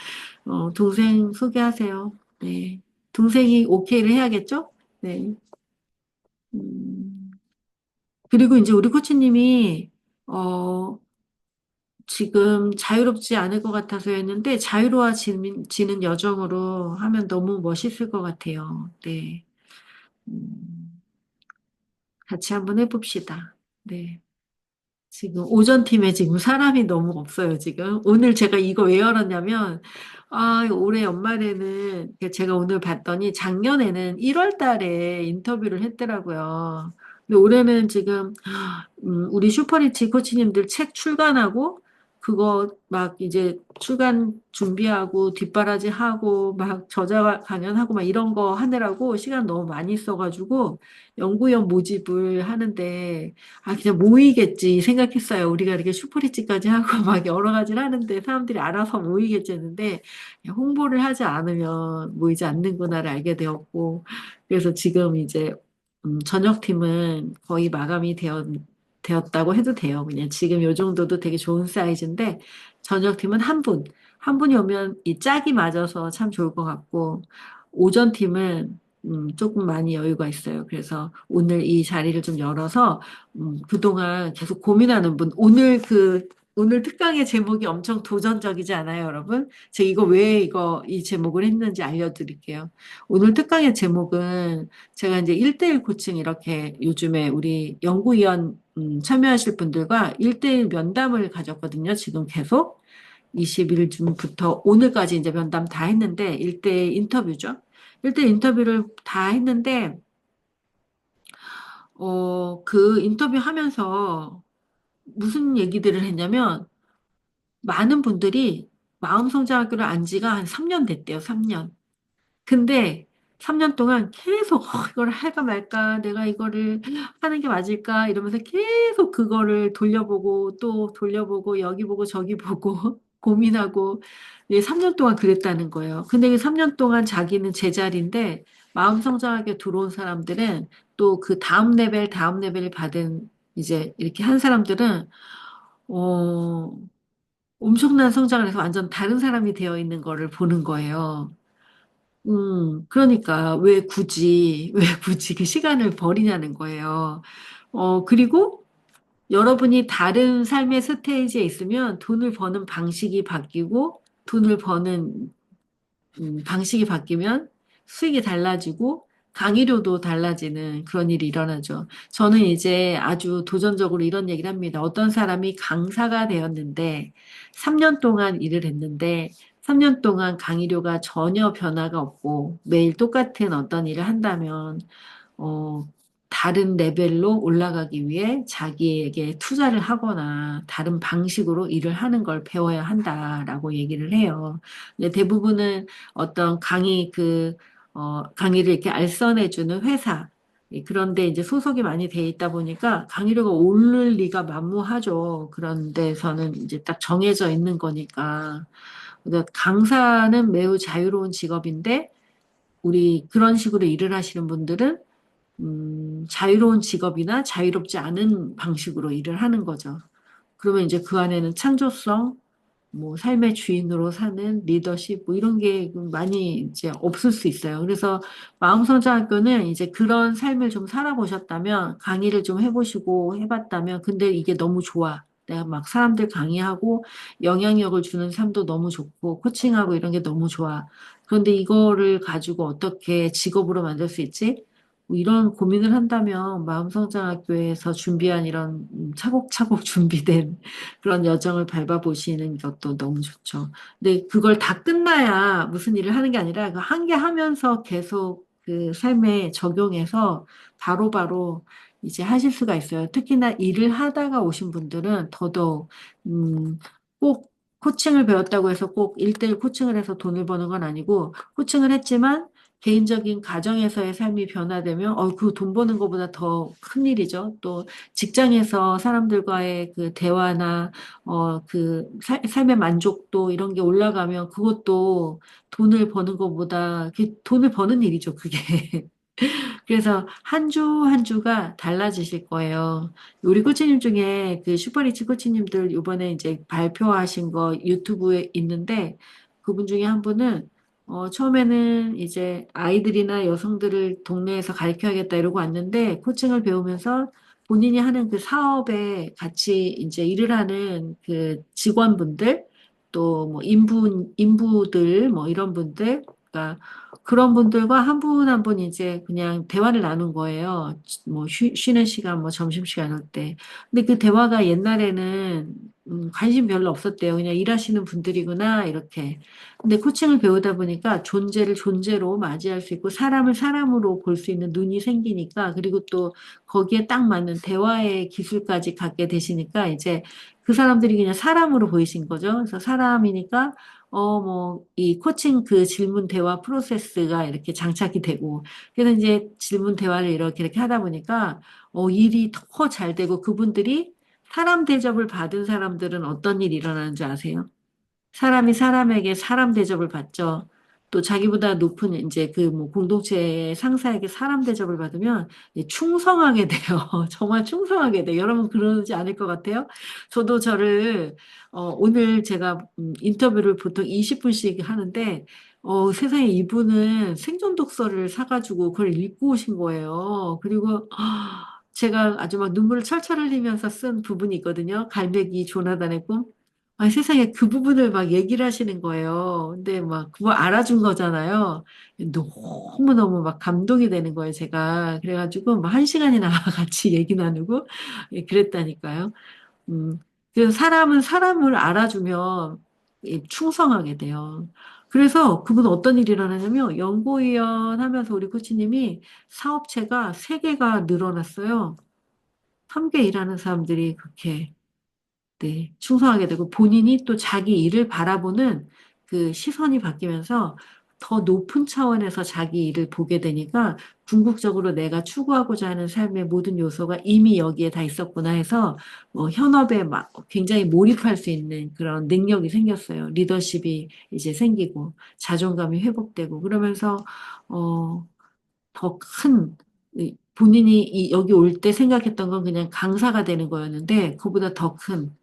동생 소개하세요. 네. 동생이 오케이를 해야겠죠? 네. 음, 그리고 이제 우리 코치님이, 어, 지금 자유롭지 않을 것 같아서 했는데, 자유로워지는 여정으로 하면 너무 멋있을 것 같아요. 네. 음, 같이 한번 해봅시다. 네. 지금 오전 팀에 지금 사람이 너무 없어요, 지금. 오늘 제가 이거 왜 열었냐면, 올해 연말에는, 제가 오늘 봤더니 작년에는 1월 달에 인터뷰를 했더라고요. 근데 올해는 지금, 우리 슈퍼리치 코치님들 책 출간하고, 그거 막 이제 출간 준비하고 뒷바라지 하고 막 저자 강연하고 막 이런 거 하느라고 시간 너무 많이 써가지고 연구원 모집을 하는데 아 그냥 모이겠지 생각했어요. 우리가 이렇게 슈퍼리치까지 하고 막 여러 가지를 하는데 사람들이 알아서 모이겠지 했는데 홍보를 하지 않으면 모이지 않는구나를 알게 되었고 그래서 지금 이제 전역팀은 거의 마감이 되었다고 해도 돼요. 그냥 지금 요 정도도 되게 좋은 사이즈인데 저녁팀은 한 분, 한 분이 오면 이 짝이 맞아서 참 좋을 것 같고 오전팀은 조금 많이 여유가 있어요. 그래서 오늘 이 자리를 좀 열어서 그동안 계속 고민하는 분 오늘 특강의 제목이 엄청 도전적이지 않아요, 여러분? 제가 이거 왜 이 제목을 했는지 알려드릴게요. 오늘 특강의 제목은 제가 이제 1대1 코칭 이렇게 요즘에 우리 연구위원 참여하실 분들과 1대1 면담을 가졌거든요. 지금 계속 20일 중부터 오늘까지 이제 면담 다 했는데 1대1 인터뷰죠. 1대1 인터뷰를 다 했는데 그 인터뷰 하면서 무슨 얘기들을 했냐면 많은 분들이 마음성장학교를 안 지가 한 3년 됐대요. 3년. 근데 3년 동안 계속 이걸 할까 말까 내가 이거를 하는 게 맞을까 이러면서 계속 그거를 돌려보고 또 돌려보고 여기 보고 저기 보고 고민하고 3년 동안 그랬다는 거예요. 근데 그 3년 동안 자기는 제자리인데 마음 성장하게 들어온 사람들은 또 그 다음 레벨을 받은 이제 이렇게 한 사람들은 어 엄청난 성장을 해서 완전 다른 사람이 되어 있는 거를 보는 거예요. 그러니까 왜 굳이 그 시간을 버리냐는 거예요. 그리고 여러분이 다른 삶의 스테이지에 있으면 돈을 버는 방식이 바뀌고 돈을 버는 방식이 바뀌면 수익이 달라지고 강의료도 달라지는 그런 일이 일어나죠. 저는 이제 아주 도전적으로 이런 얘기를 합니다. 어떤 사람이 강사가 되었는데 3년 동안 일을 했는데 3년 동안 강의료가 전혀 변화가 없고 매일 똑같은 어떤 일을 한다면 어, 다른 레벨로 올라가기 위해 자기에게 투자를 하거나 다른 방식으로 일을 하는 걸 배워야 한다라고 얘기를 해요. 근데 대부분은 어떤 강의를 이렇게 알선해주는 회사, 그런데 이제 소속이 많이 돼 있다 보니까 강의료가 오를 리가 만무하죠. 그런 데서는 이제 딱 정해져 있는 거니까. 그러니까 강사는 매우 자유로운 직업인데, 우리 그런 식으로 일을 하시는 분들은 자유로운 직업이나 자유롭지 않은 방식으로 일을 하는 거죠. 그러면 이제 그 안에는 창조성, 뭐 삶의 주인으로 사는 리더십 뭐 이런 게 많이 이제 없을 수 있어요. 그래서 마음성장학교는 이제 그런 삶을 좀 살아보셨다면 강의를 좀 해보시고 해봤다면 근데 이게 너무 좋아. 내가 막 사람들 강의하고 영향력을 주는 삶도 너무 좋고 코칭하고 이런 게 너무 좋아. 그런데 이거를 가지고 어떻게 직업으로 만들 수 있지? 뭐 이런 고민을 한다면 마음성장학교에서 준비한 이런 차곡차곡 준비된 그런 여정을 밟아보시는 것도 너무 좋죠. 근데 그걸 다 끝나야 무슨 일을 하는 게 아니라 그 한 개 하면서 계속 그 삶에 적용해서 바로바로 이제 하실 수가 있어요. 특히나 일을 하다가 오신 분들은 더더욱, 꼭 코칭을 배웠다고 해서 꼭 1대1 코칭을 해서 돈을 버는 건 아니고, 코칭을 했지만 개인적인 가정에서의 삶이 변화되면, 그 돈 버는 것보다 더 큰일이죠. 또 직장에서 사람들과의 그 대화나 삶의 만족도 이런 게 올라가면 그것도 돈을 버는 것보다 돈을 버는 일이죠, 그게. 그래서 한 주 한 주가 달라지실 거예요. 우리 코치님 중에 그 슈퍼리치 코치님들 이번에 이제 발표하신 거 유튜브에 있는데 그분 중에 한 분은 처음에는 이제 아이들이나 여성들을 동네에서 가르쳐야겠다 이러고 왔는데 코칭을 배우면서 본인이 하는 그 사업에 같이 이제 일을 하는 그 직원분들 또 뭐 인부들 뭐 이런 분들 그러니까 그런 분들과 한 분 한 분 이제 그냥 대화를 나눈 거예요. 뭐 쉬는 시간, 뭐 점심시간 할 때. 근데 그 대화가 옛날에는 관심 별로 없었대요. 그냥 일하시는 분들이구나, 이렇게. 근데 코칭을 배우다 보니까 존재를 존재로 맞이할 수 있고 사람을 사람으로 볼 수 있는 눈이 생기니까 그리고 또 거기에 딱 맞는 대화의 기술까지 갖게 되시니까 이제 그 사람들이 그냥 사람으로 보이신 거죠. 그래서 사람이니까 뭐, 이 코칭 그 질문 대화 프로세스가 이렇게 장착이 되고, 그래서 이제 질문 대화를 이렇게 하다 보니까, 일이 더 잘 되고, 그분들이 사람 대접을 받은 사람들은 어떤 일이 일어나는 줄 아세요? 사람이 사람에게 사람 대접을 받죠. 또 자기보다 높은 이제 그 뭐 공동체의 상사에게 사람 대접을 받으면 이제 충성하게 돼요. 정말 충성하게 돼요. 여러분 그러지 않을 것 같아요? 저도 저를 오늘 제가 인터뷰를 보통 20분씩 하는데 세상에 이분은 생존 독서를 사가지고 그걸 읽고 오신 거예요. 그리고 제가 아주 막 눈물을 철철 흘리면서 쓴 부분이 있거든요. 갈매기 조나단의 꿈. 아니, 세상에 그 부분을 막 얘기를 하시는 거예요. 근데 막 그거 알아준 거잖아요. 너무너무 막 감동이 되는 거예요, 제가. 그래가지고 막 한 시간이나 같이 얘기 나누고 그랬다니까요. 음, 그래서 사람은 사람을 알아주면 충성하게 돼요. 그래서 그분 어떤 일이 일어나냐면 연구위원 하면서 우리 코치님이 사업체가 3개가 늘어났어요. 함께 일하는 사람들이 그렇게 네, 충성하게 되고 본인이 또 자기 일을 바라보는 그 시선이 바뀌면서 더 높은 차원에서 자기 일을 보게 되니까 궁극적으로 내가 추구하고자 하는 삶의 모든 요소가 이미 여기에 다 있었구나 해서 현업에 막 굉장히 몰입할 수 있는 그런 능력이 생겼어요. 리더십이 이제 생기고 자존감이 회복되고 그러면서 더 큰 본인이 여기 올 때 생각했던 건 그냥 강사가 되는 거였는데 그보다 더 큰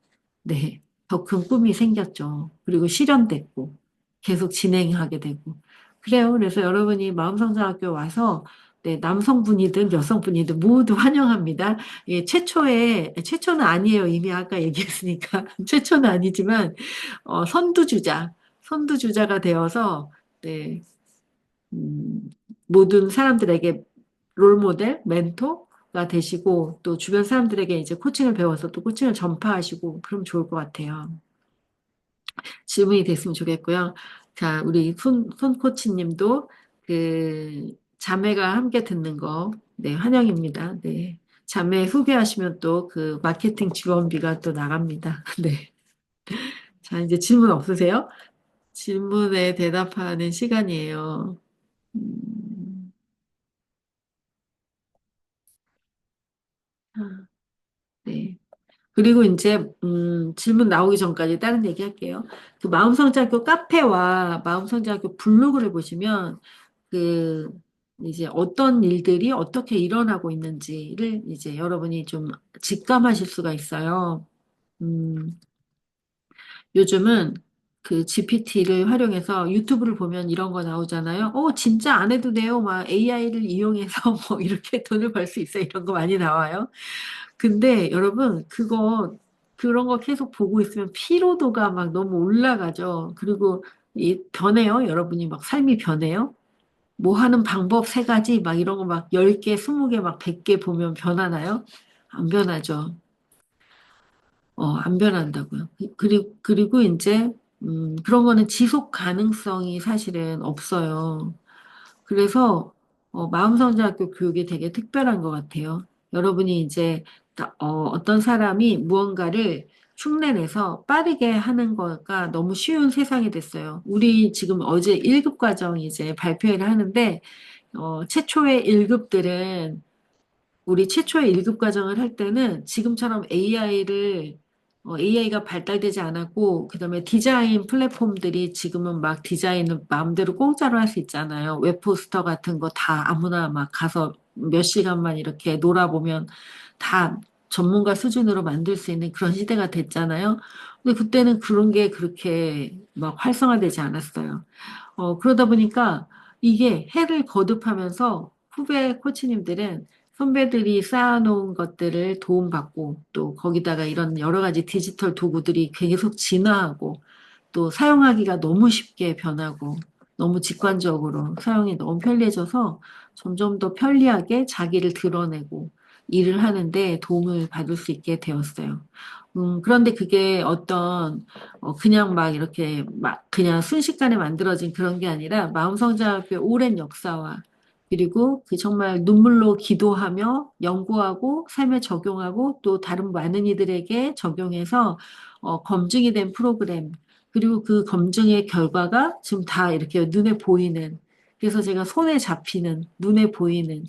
네, 더 큰 꿈이 생겼죠. 그리고 실현됐고, 계속 진행하게 되고. 그래요. 그래서 여러분이 마음성장학교 와서, 네, 남성분이든 여성분이든 모두 환영합니다. 예, 최초는 아니에요. 이미 아까 얘기했으니까. 최초는 아니지만, 선두주자가 되어서, 네, 음, 모든 사람들에게 롤모델, 멘토가 되시고 또 주변 사람들에게 이제 코칭을 배워서 또 코칭을 전파하시고 그럼 좋을 것 같아요. 질문이 됐으면 좋겠고요. 자, 우리 손 코치님도 그 자매가 함께 듣는 거, 네, 환영입니다. 네. 자매 후계하시면 또 그 마케팅 지원비가 또 나갑니다. 네. 자, 이제 질문 없으세요? 질문에 대답하는 시간이에요. 음, 아, 네. 그리고 이제 질문 나오기 전까지 다른 얘기 할게요. 그 마음성장학교 카페와 마음성장학교 블로그를 보시면 그 이제 어떤 일들이 어떻게 일어나고 있는지를 이제 여러분이 좀 직감하실 수가 있어요. 음, 요즘은 그 GPT를 활용해서 유튜브를 보면 이런 거 나오잖아요. 진짜 안 해도 돼요. 막 AI를 이용해서 뭐 이렇게 돈을 벌 수 있어. 이런 거 많이 나와요. 근데 여러분, 그런 거 계속 보고 있으면 피로도가 막 너무 올라가죠. 그리고 변해요. 여러분이 막 삶이 변해요. 뭐 하는 방법 3가지 막 이런 거 막 10개, 20개, 막 100개 보면 변하나요? 안 변하죠. 안 변한다고요. 그리고 이제, 그런 거는 지속 가능성이 사실은 없어요. 그래서 마음성장학교 교육이 되게 특별한 것 같아요. 여러분이 이제 어떤 사람이 무언가를 흉내내서 빠르게 하는 거가 너무 쉬운 세상이 됐어요. 우리 지금 어제 1급 과정 이제 발표회를 하는데 최초의 1급들은 우리 최초의 1급 과정을 할 때는 지금처럼 AI가 발달되지 않았고, 그다음에 디자인 플랫폼들이 지금은 막 디자인을 마음대로 공짜로 할 수 있잖아요. 웹포스터 같은 거 다 아무나 막 가서 몇 시간만 이렇게 놀아보면 다 전문가 수준으로 만들 수 있는 그런 시대가 됐잖아요. 근데 그때는 그런 게 그렇게 막 활성화되지 않았어요. 그러다 보니까 이게 해를 거듭하면서 후배 코치님들은 선배들이 쌓아놓은 것들을 도움받고 또 거기다가 이런 여러 가지 디지털 도구들이 계속 진화하고 또 사용하기가 너무 쉽게 변하고 너무 직관적으로 사용이 너무 편리해져서 점점 더 편리하게 자기를 드러내고 일을 하는데 도움을 받을 수 있게 되었어요. 그런데 그게 그냥 막 이렇게 막 그냥 순식간에 만들어진 그런 게 아니라 마음성장학교의 오랜 역사와 그리고 그 정말 눈물로 기도하며 연구하고 삶에 적용하고 또 다른 많은 이들에게 적용해서 검증이 된 프로그램 그리고 그 검증의 결과가 지금 다 이렇게 눈에 보이는 그래서 제가 손에 잡히는 눈에 보이는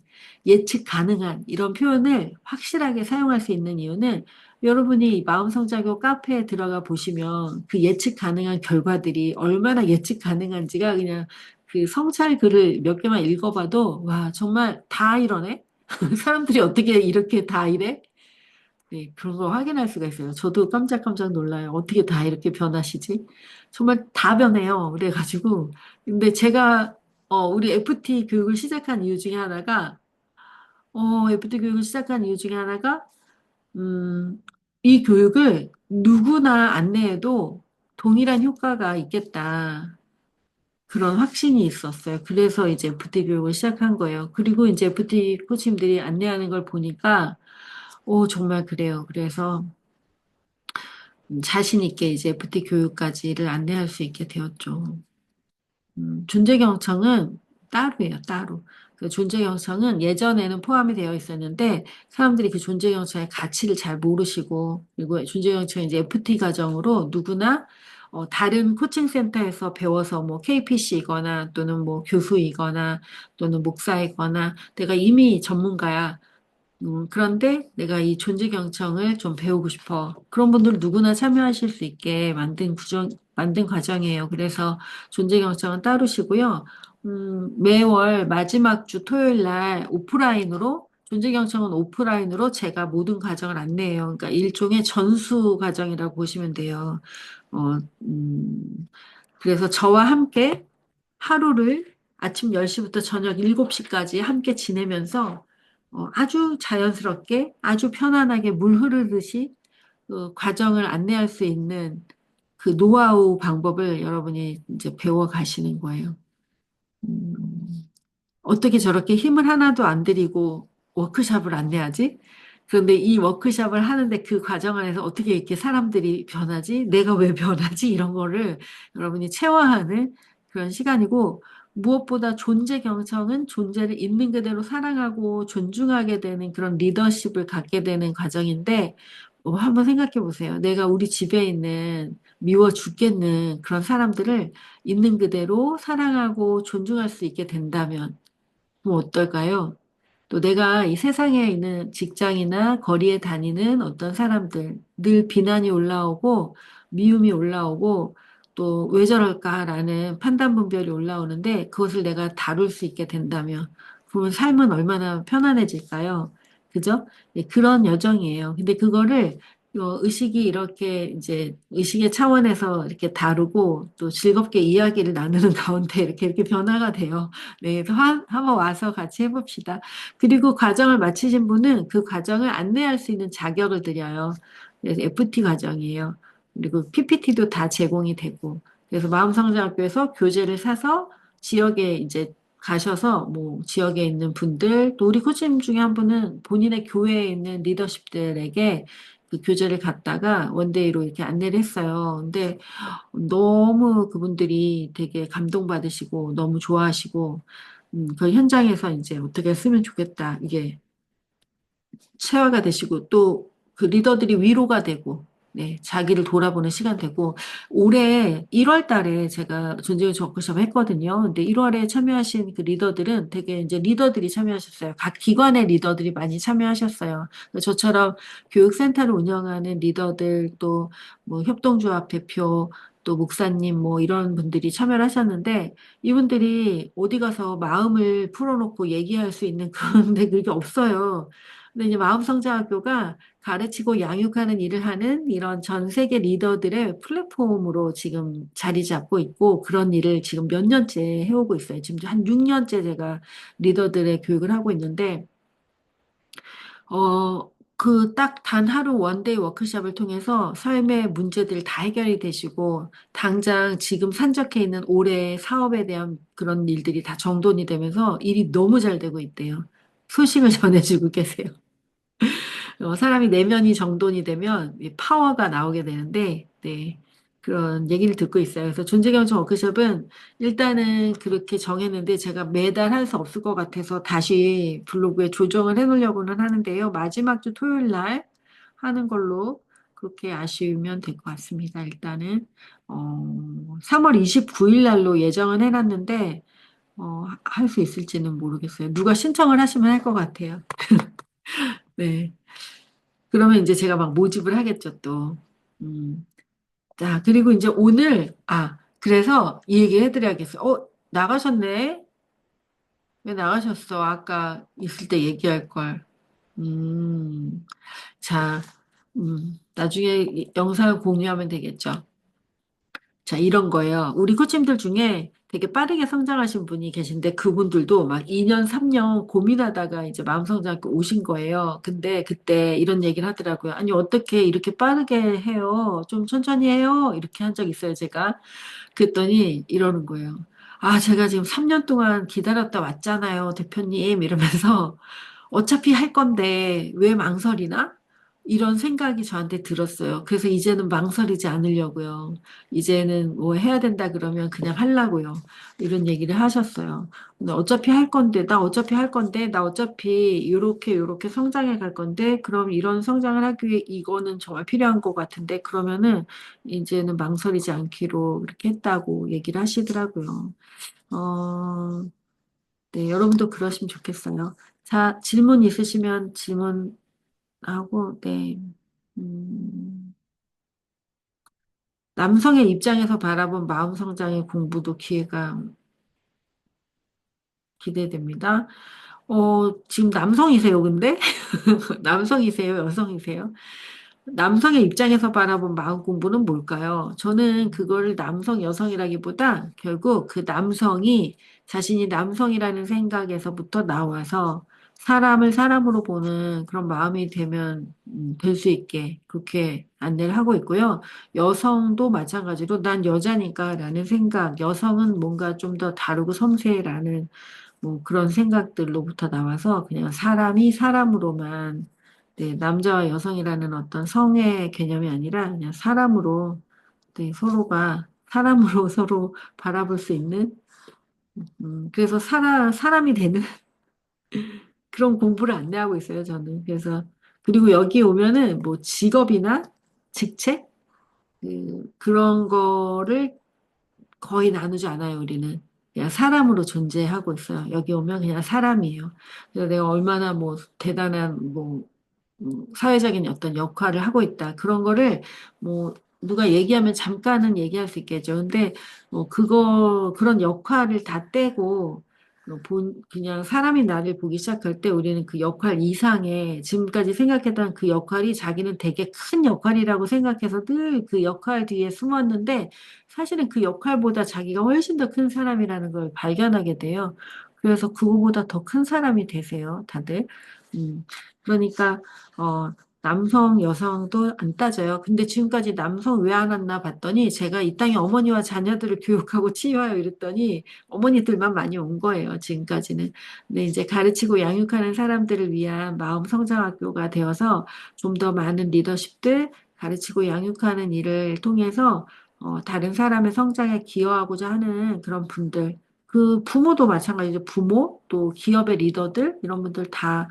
예측 가능한 이런 표현을 확실하게 사용할 수 있는 이유는 여러분이 마음성장교 카페에 들어가 보시면 그 예측 가능한 결과들이 얼마나 예측 가능한지가 그냥 그 성찰 글을 몇 개만 읽어봐도 와 정말 다 이러네? 사람들이 어떻게 이렇게 다 이래? 네, 그런 거 확인할 수가 있어요. 저도 깜짝깜짝 놀라요. 어떻게 다 이렇게 변하시지? 정말 다 변해요. 그래가지고. 근데 제가, 우리 FT 교육을 시작한 이유 중에 하나가, FT 교육을 시작한 이유 중에 하나가, 음, 이 교육을 누구나 안내해도 동일한 효과가 있겠다. 그런 확신이 있었어요. 그래서 이제 FT 교육을 시작한 거예요. 그리고 이제 FT 코치님들이 안내하는 걸 보니까, 오, 정말 그래요. 그래서, 자신 있게 이제 FT 교육까지를 안내할 수 있게 되었죠. 존재경청은 따로예요, 따로. 그 존재경청은 예전에는 포함이 되어 있었는데 사람들이 그 존재경청의 가치를 잘 모르시고 그리고 존재경청이 이제 FT 과정으로 누구나 다른 코칭 센터에서 배워서 뭐 KPC이거나 또는 뭐 교수이거나 또는 목사이거나 내가 이미 전문가야. 그런데 내가 이 존재 경청을 좀 배우고 싶어. 그런 분들 누구나 참여하실 수 있게 만든 과정이에요. 그래서 존재 경청은 따르시고요. 매월 마지막 주 토요일 날 오프라인으로, 존재 경청은 오프라인으로 제가 모든 과정을 안내해요. 그러니까 일종의 전수 과정이라고 보시면 돼요. 어, 음, 그래서 저와 함께 하루를 아침 10시부터 저녁 7시까지 함께 지내면서 아주 자연스럽게 아주 편안하게 물 흐르듯이 그 과정을 안내할 수 있는 그 노하우 방법을 여러분이 이제 배워 가시는 거예요. 음, 어떻게 저렇게 힘을 하나도 안 들이고 워크숍을 안내하지? 그런데 이 워크숍을 하는데 그 과정 안에서 어떻게 이렇게 사람들이 변하지? 내가 왜 변하지? 이런 거를 여러분이 체화하는 그런 시간이고, 무엇보다 존재 경청은 존재를 있는 그대로 사랑하고 존중하게 되는 그런 리더십을 갖게 되는 과정인데, 한번 생각해 보세요. 내가 우리 집에 있는 미워 죽겠는 그런 사람들을 있는 그대로 사랑하고 존중할 수 있게 된다면, 그럼 어떨까요? 또 내가 이 세상에 있는 직장이나 거리에 다니는 어떤 사람들, 늘 비난이 올라오고, 미움이 올라오고, 또 왜 저럴까라는 판단 분별이 올라오는데, 그것을 내가 다룰 수 있게 된다면, 그러면 삶은 얼마나 편안해질까요? 그죠? 네, 그런 여정이에요. 근데 그거를 의식이 이렇게 이제 의식의 차원에서 이렇게 다루고 또 즐겁게 이야기를 나누는 가운데 이렇게 변화가 돼요. 네, 그래서 한번 와서 같이 해봅시다. 그리고 과정을 마치신 분은 그 과정을 안내할 수 있는 자격을 드려요. 그래서 FT 과정이에요. 그리고 PPT도 다 제공이 되고. 그래서 마음성장학교에서 교재를 사서 지역에 이제 가셔서 뭐 지역에 있는 분들, 또 우리 코치님 중에 한 분은 본인의 교회에 있는 리더십들에게 그 교재를 갖다가 원데이로 이렇게 안내를 했어요. 근데 너무 그분들이 되게 감동받으시고 너무 좋아하시고 그 현장에서 이제 어떻게 쓰면 좋겠다. 이게 체화가 되시고 또 그 리더들이 위로가 되고 네, 자기를 돌아보는 시간 되고 올해 1월 달에 제가 존재의 워크숍 했거든요. 근데 1월에 참여하신 그 리더들은 되게 이제 리더들이 참여하셨어요. 각 기관의 리더들이 많이 참여하셨어요. 저처럼 교육센터를 운영하는 리더들 또 뭐 협동조합 대표 또 목사님 뭐 이런 분들이 참여를 하셨는데 이분들이 어디 가서 마음을 풀어놓고 얘기할 수 있는 그런 데 그게 없어요. 근데 이제 마음성장학교가 가르치고 양육하는 일을 하는 이런 전 세계 리더들의 플랫폼으로 지금 자리 잡고 있고 그런 일을 지금 몇 년째 해오고 있어요. 지금 한 6년째 제가 리더들의 교육을 하고 있는데, 그 딱 단 하루 원데이 워크숍을 통해서 삶의 문제들이 다 해결이 되시고, 당장 지금 산적해 있는 올해 사업에 대한 그런 일들이 다 정돈이 되면서 일이 너무 잘 되고 있대요. 소식을 전해주고 계세요. 사람이 내면이 정돈이 되면 이 파워가 나오게 되는데, 네. 그런 얘기를 듣고 있어요. 그래서 존재경청 워크숍은 일단은 그렇게 정했는데 제가 매달 할 수 없을 것 같아서 다시 블로그에 조정을 해놓으려고는 하는데요. 마지막 주 토요일 날 하는 걸로 그렇게 아쉬우면 될 것 같습니다. 일단은, 3월 29일 날로 예정은 해놨는데, 할 수 있을지는 모르겠어요. 누가 신청을 하시면 할 것 같아요. 네. 그러면 이제 제가 막 모집을 하겠죠, 또. 음. 자, 그리고 이제 오늘, 그래서 이 얘기 해드려야겠어요. 나가셨네? 왜 나가셨어? 아까 있을 때 얘기할 걸. 음, 자, 나중에 이 영상을 공유하면 되겠죠. 자, 이런 거예요. 우리 코치님들 중에 되게 빠르게 성장하신 분이 계신데 그분들도 막 2년, 3년 고민하다가 이제 마음성장학교 오신 거예요. 근데 그때 이런 얘기를 하더라고요. 아니, 어떻게 이렇게 빠르게 해요? 좀 천천히 해요? 이렇게 한 적 있어요, 제가. 그랬더니 이러는 거예요. 제가 지금 3년 동안 기다렸다 왔잖아요, 대표님. 이러면서 어차피 할 건데 왜 망설이나? 이런 생각이 저한테 들었어요. 그래서 이제는 망설이지 않으려고요. 이제는 뭐 해야 된다 그러면 그냥 하려고요. 이런 얘기를 하셨어요. 근데 어차피 할 건데, 나 어차피 할 건데, 나 어차피 요렇게 성장해 갈 건데, 그럼 이런 성장을 하기 위해 이거는 정말 필요한 것 같은데, 그러면은 이제는 망설이지 않기로 그렇게 했다고 얘기를 하시더라고요. 어, 네, 여러분도 그러시면 좋겠어요. 자, 질문 있으시면 질문하고, 네. 음, 남성의 입장에서 바라본 마음 성장의 공부도 기회가 기대됩니다. 지금 남성이세요, 근데? 남성이세요, 여성이세요? 남성의 입장에서 바라본 마음 공부는 뭘까요? 저는 그거를 남성, 여성이라기보다 결국 그 남성이 자신이 남성이라는 생각에서부터 나와서 사람을 사람으로 보는 그런 마음이 되면 될 수 있게 그렇게 안내를 하고 있고요. 여성도 마찬가지로 난 여자니까 라는 생각, 여성은 뭔가 좀 더 다르고 섬세라는 뭐 그런 생각들로부터 나와서 그냥 사람이 사람으로만 네, 남자와 여성이라는 어떤 성의 개념이 아니라 그냥 사람으로 네, 서로가 사람으로 서로 바라볼 수 있는 그래서 사람이 되는 그런 공부를 안내하고 있어요, 저는. 그래서 그리고 여기 오면은 뭐 직업이나 직책 그런 거를 거의 나누지 않아요, 우리는. 그냥 사람으로 존재하고 있어요. 여기 오면 그냥 사람이에요. 그래서 내가 얼마나 뭐 대단한 뭐 사회적인 어떤 역할을 하고 있다. 그런 거를 뭐 누가 얘기하면 잠깐은 얘기할 수 있겠죠. 근데 뭐 그런 역할을 다 떼고 그냥 사람이 나를 보기 시작할 때 우리는 그 역할 이상의 지금까지 생각했던 그 역할이 자기는 되게 큰 역할이라고 생각해서 늘 그 역할 뒤에 숨었는데 사실은 그 역할보다 자기가 훨씬 더 큰 사람이라는 걸 발견하게 돼요. 그래서 그거보다 더 큰 사람이 되세요, 다들. 그러니까 남성, 여성도 안 따져요. 근데 지금까지 남성 왜 안 왔나 봤더니 제가 이 땅에 어머니와 자녀들을 교육하고 치유하여 이랬더니 어머니들만 많이 온 거예요. 지금까지는. 근데 이제 가르치고 양육하는 사람들을 위한 마음 성장학교가 되어서 좀 더 많은 리더십들 가르치고 양육하는 일을 통해서 다른 사람의 성장에 기여하고자 하는 그런 분들 그 부모도 마찬가지죠. 부모, 또 기업의 리더들, 이런 분들 다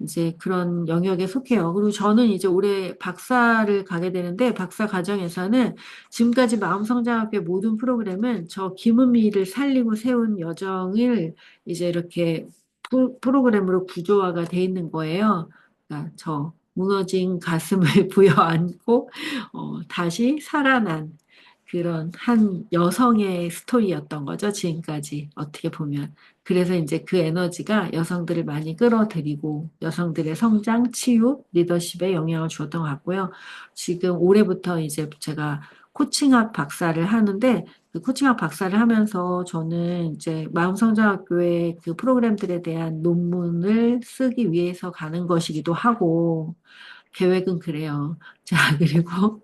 이제 그런 영역에 속해요. 그리고 저는 이제 올해 박사를 가게 되는데, 박사 과정에서는 지금까지 마음성장학교의 모든 프로그램은 저 김은미를 살리고 세운 여정을 이제 이렇게 프로그램으로 구조화가 돼 있는 거예요. 그러니까 저 무너진 가슴을 부여안고, 다시 살아난 그런 한 여성의 스토리였던 거죠, 지금까지 어떻게 보면. 그래서 이제 그 에너지가 여성들을 많이 끌어들이고 여성들의 성장, 치유, 리더십에 영향을 주었던 것 같고요. 지금 올해부터 이제 제가 코칭학 박사를 하는데 그 코칭학 박사를 하면서 저는 이제 마음성장학교의 그 프로그램들에 대한 논문을 쓰기 위해서 가는 것이기도 하고 계획은 그래요. 자, 그리고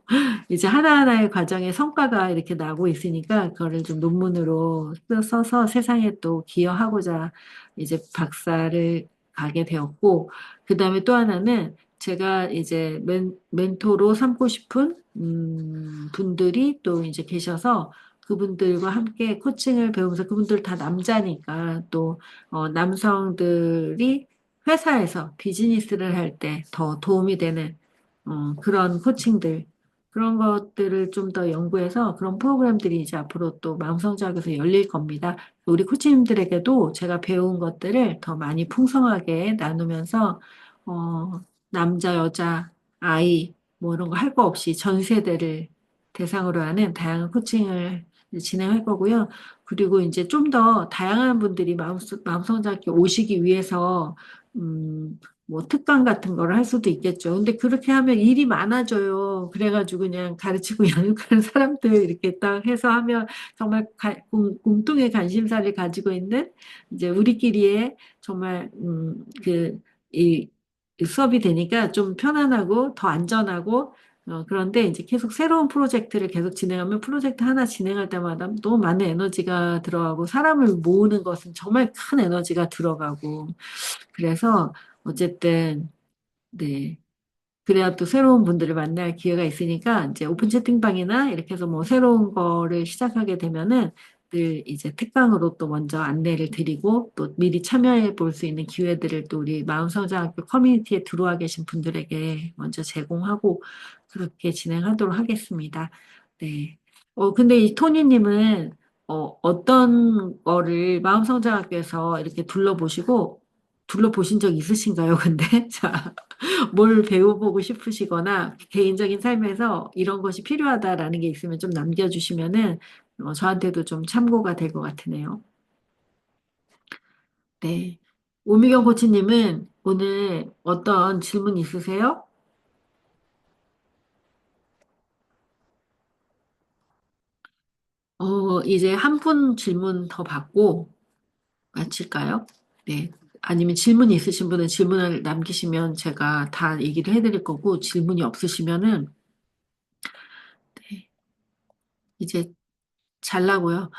이제 하나하나의 과정의 성과가 이렇게 나고 있으니까 그거를 좀 논문으로 써서 세상에 또 기여하고자 이제 박사를 가게 되었고, 그 다음에 또 하나는 제가 이제 멘토로 삼고 싶은 분들이 또 이제 계셔서 그분들과 함께 코칭을 배우면서 그분들 다 남자니까 또 남성들이 회사에서 비즈니스를 할 때 더 도움이 되는 그런 코칭들, 그런 것들을 좀 더 연구해서 그런 프로그램들이 이제 앞으로 또 마음성장학에서 열릴 겁니다. 우리 코치님들에게도 제가 배운 것들을 더 많이 풍성하게 나누면서 남자, 여자, 아이 뭐 이런 거 할 거 없이 전 세대를 대상으로 하는 다양한 코칭을 진행할 거고요. 그리고 이제 좀 더 다양한 분들이 마음성장학교 오시기 위해서 뭐 특강 같은 거를 할 수도 있겠죠. 근데 그렇게 하면 일이 많아져요. 그래가지고 그냥 가르치고 양육하는 사람들 이렇게 딱 해서 하면 정말 공통의 관심사를 가지고 있는 이제 우리끼리의 정말 이 수업이 되니까 좀 편안하고 더 안전하고 그런데 이제 계속 새로운 프로젝트를 계속 진행하면 프로젝트 하나 진행할 때마다 너무 많은 에너지가 들어가고 사람을 모으는 것은 정말 큰 에너지가 들어가고 그래서 어쨌든 네. 그래야 또 새로운 분들을 만날 기회가 있으니까 이제 오픈 채팅방이나 이렇게 해서 뭐 새로운 거를 시작하게 되면은 늘 이제 특강으로 또 먼저 안내를 드리고 또 미리 참여해 볼 수 있는 기회들을 또 우리 마음성장학교 커뮤니티에 들어와 계신 분들에게 먼저 제공하고 그렇게 진행하도록 하겠습니다. 네. 근데 이 토니님은 어떤 거를 마음성장학교에서 이렇게 둘러보신 적 있으신가요? 근데 자. 뭘 배워보고 싶으시거나 개인적인 삶에서 이런 것이 필요하다라는 게 있으면 좀 남겨주시면은 저한테도 좀 참고가 될 것 같으네요. 네. 오미경 코치님은 오늘 어떤 질문 있으세요? 이제 한 분 질문 더 받고 마칠까요? 네. 아니면 질문이 있으신 분은 질문을 남기시면 제가 다 얘기를 해드릴 거고 질문이 없으시면은 네, 이제 잘라고요.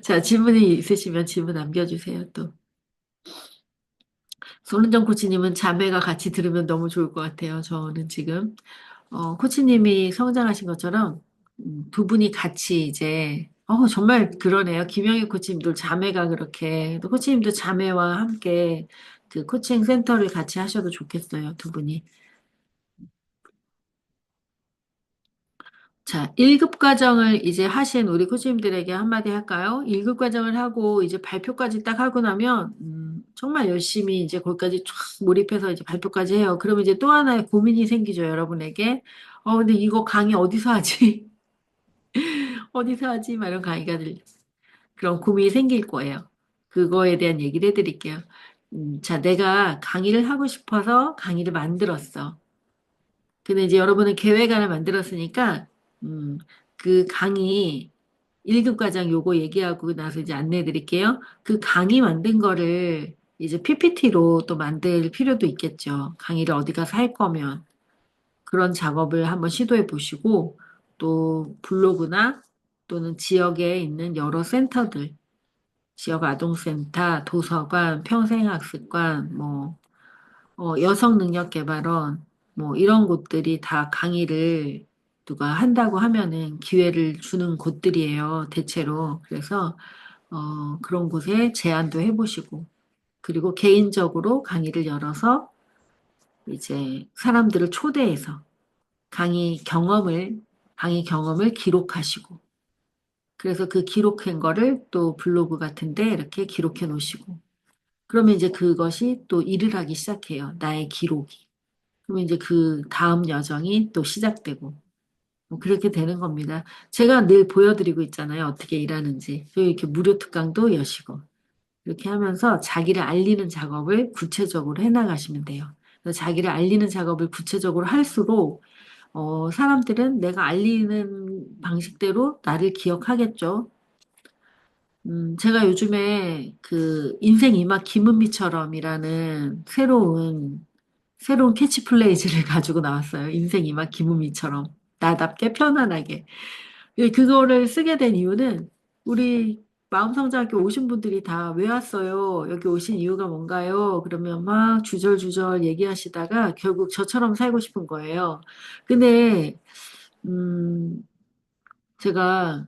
자, 질문이 있으시면 질문 남겨주세요, 또. 손은정 코치님은 자매가 같이 들으면 너무 좋을 것 같아요. 저는 지금, 코치님이 성장하신 것처럼, 두 분이 같이 이제, 정말 그러네요. 김영희 코치님도 자매가 그렇게, 또 코치님도 자매와 함께 그 코칭 센터를 같이 하셔도 좋겠어요, 두 분이. 자, 1급 과정을 이제 하신 우리 코치님들에게 한마디 할까요? 1급 과정을 하고 이제 발표까지 딱 하고 나면 정말 열심히 이제 거기까지 쫙 몰입해서 이제 발표까지 해요. 그러면 이제 또 하나의 고민이 생기죠, 여러분에게. 근데 이거 강의 어디서 하지? 어디서 하지? 막 이런 그런 고민이 생길 거예요. 그거에 대한 얘기를 해드릴게요. 자, 내가 강의를 하고 싶어서 강의를 만들었어. 근데 이제 여러분은 계획안을 만들었으니까, 그 강의 1급 과정 요거 얘기하고 나서 이제 안내해 드릴게요. 그 강의 만든 거를 이제 PPT로 또 만들 필요도 있겠죠. 강의를 어디 가서 할 거면. 그런 작업을 한번 시도해 보시고, 또 블로그나 또는 지역에 있는 여러 센터들, 지역 아동센터, 도서관, 평생학습관, 뭐, 여성능력개발원, 뭐, 이런 곳들이 다 강의를 누가 한다고 하면은 기회를 주는 곳들이에요, 대체로. 그래서, 그런 곳에 제안도 해보시고, 그리고 개인적으로 강의를 열어서 이제 사람들을 초대해서 강의 경험을 기록하시고, 그래서 그 기록한 거를 또 블로그 같은데 이렇게 기록해 놓으시고, 그러면 이제 그것이 또 일을 하기 시작해요. 나의 기록이. 그러면 이제 그 다음 여정이 또 시작되고, 뭐 그렇게 되는 겁니다. 제가 늘 보여드리고 있잖아요. 어떻게 일하는지. 그리고 이렇게 무료 특강도 여시고. 이렇게 하면서 자기를 알리는 작업을 구체적으로 해나가시면 돼요. 그래서 자기를 알리는 작업을 구체적으로 할수록, 사람들은 내가 알리는 방식대로 나를 기억하겠죠. 제가 요즘에 그 인생 이막 김은미처럼이라는 새로운 새로운 캐치플레이즈를 가지고 나왔어요. 인생 이막 기무미처럼. 나답게 편안하게. 그거를 쓰게 된 이유는 우리 마음성장학교 오신 분들이 다 왜 왔어요? 여기 오신 이유가 뭔가요? 그러면 막 주절주절 얘기하시다가 결국 저처럼 살고 싶은 거예요. 근데, 음, 제가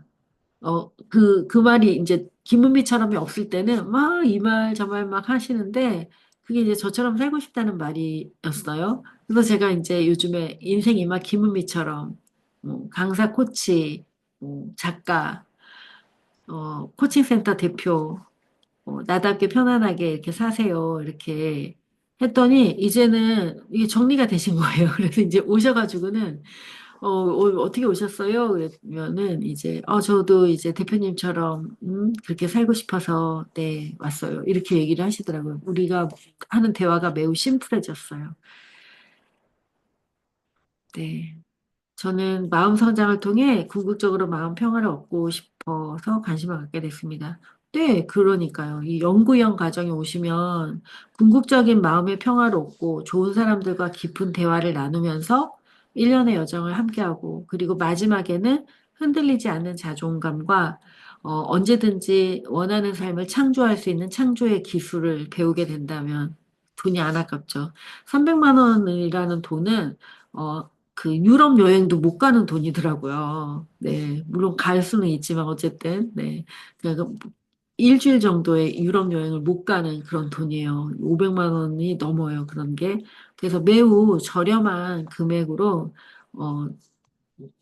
그 말이 이제 김은미처럼이 없을 때는 막 이 말 저 말 막 하시는데 그게 이제 저처럼 살고 싶다는 말이었어요. 그래서 제가 이제 요즘에 인생 이막 김은미처럼 강사 코치, 작가, 코칭 센터 대표, 나답게 편안하게 이렇게 사세요. 이렇게 했더니 이제는 이게 정리가 되신 거예요. 그래서 이제 오셔가지고는 어떻게 오셨어요? 그러면은 이제, 저도 이제 대표님처럼, 그렇게 살고 싶어서, 네, 왔어요. 이렇게 얘기를 하시더라고요. 우리가 하는 대화가 매우 심플해졌어요. 네. 저는 마음 성장을 통해 궁극적으로 마음 평화를 얻고 싶어서 관심을 갖게 됐습니다. 네, 그러니까요. 이 연구형 과정에 오시면 궁극적인 마음의 평화를 얻고 좋은 사람들과 깊은 대화를 나누면서 일련의 여정을 함께하고 그리고 마지막에는 흔들리지 않는 자존감과 언제든지 원하는 삶을 창조할 수 있는 창조의 기술을 배우게 된다면 돈이 안 아깝죠. 300만 원이라는 돈은 그 유럽 여행도 못 가는 돈이더라고요. 네, 물론 갈 수는 있지만 어쨌든 네, 그러니까 일주일 정도의 유럽 여행을 못 가는 그런 돈이에요. 500만 원이 넘어요, 그런 게. 그래서 매우 저렴한 금액으로 어,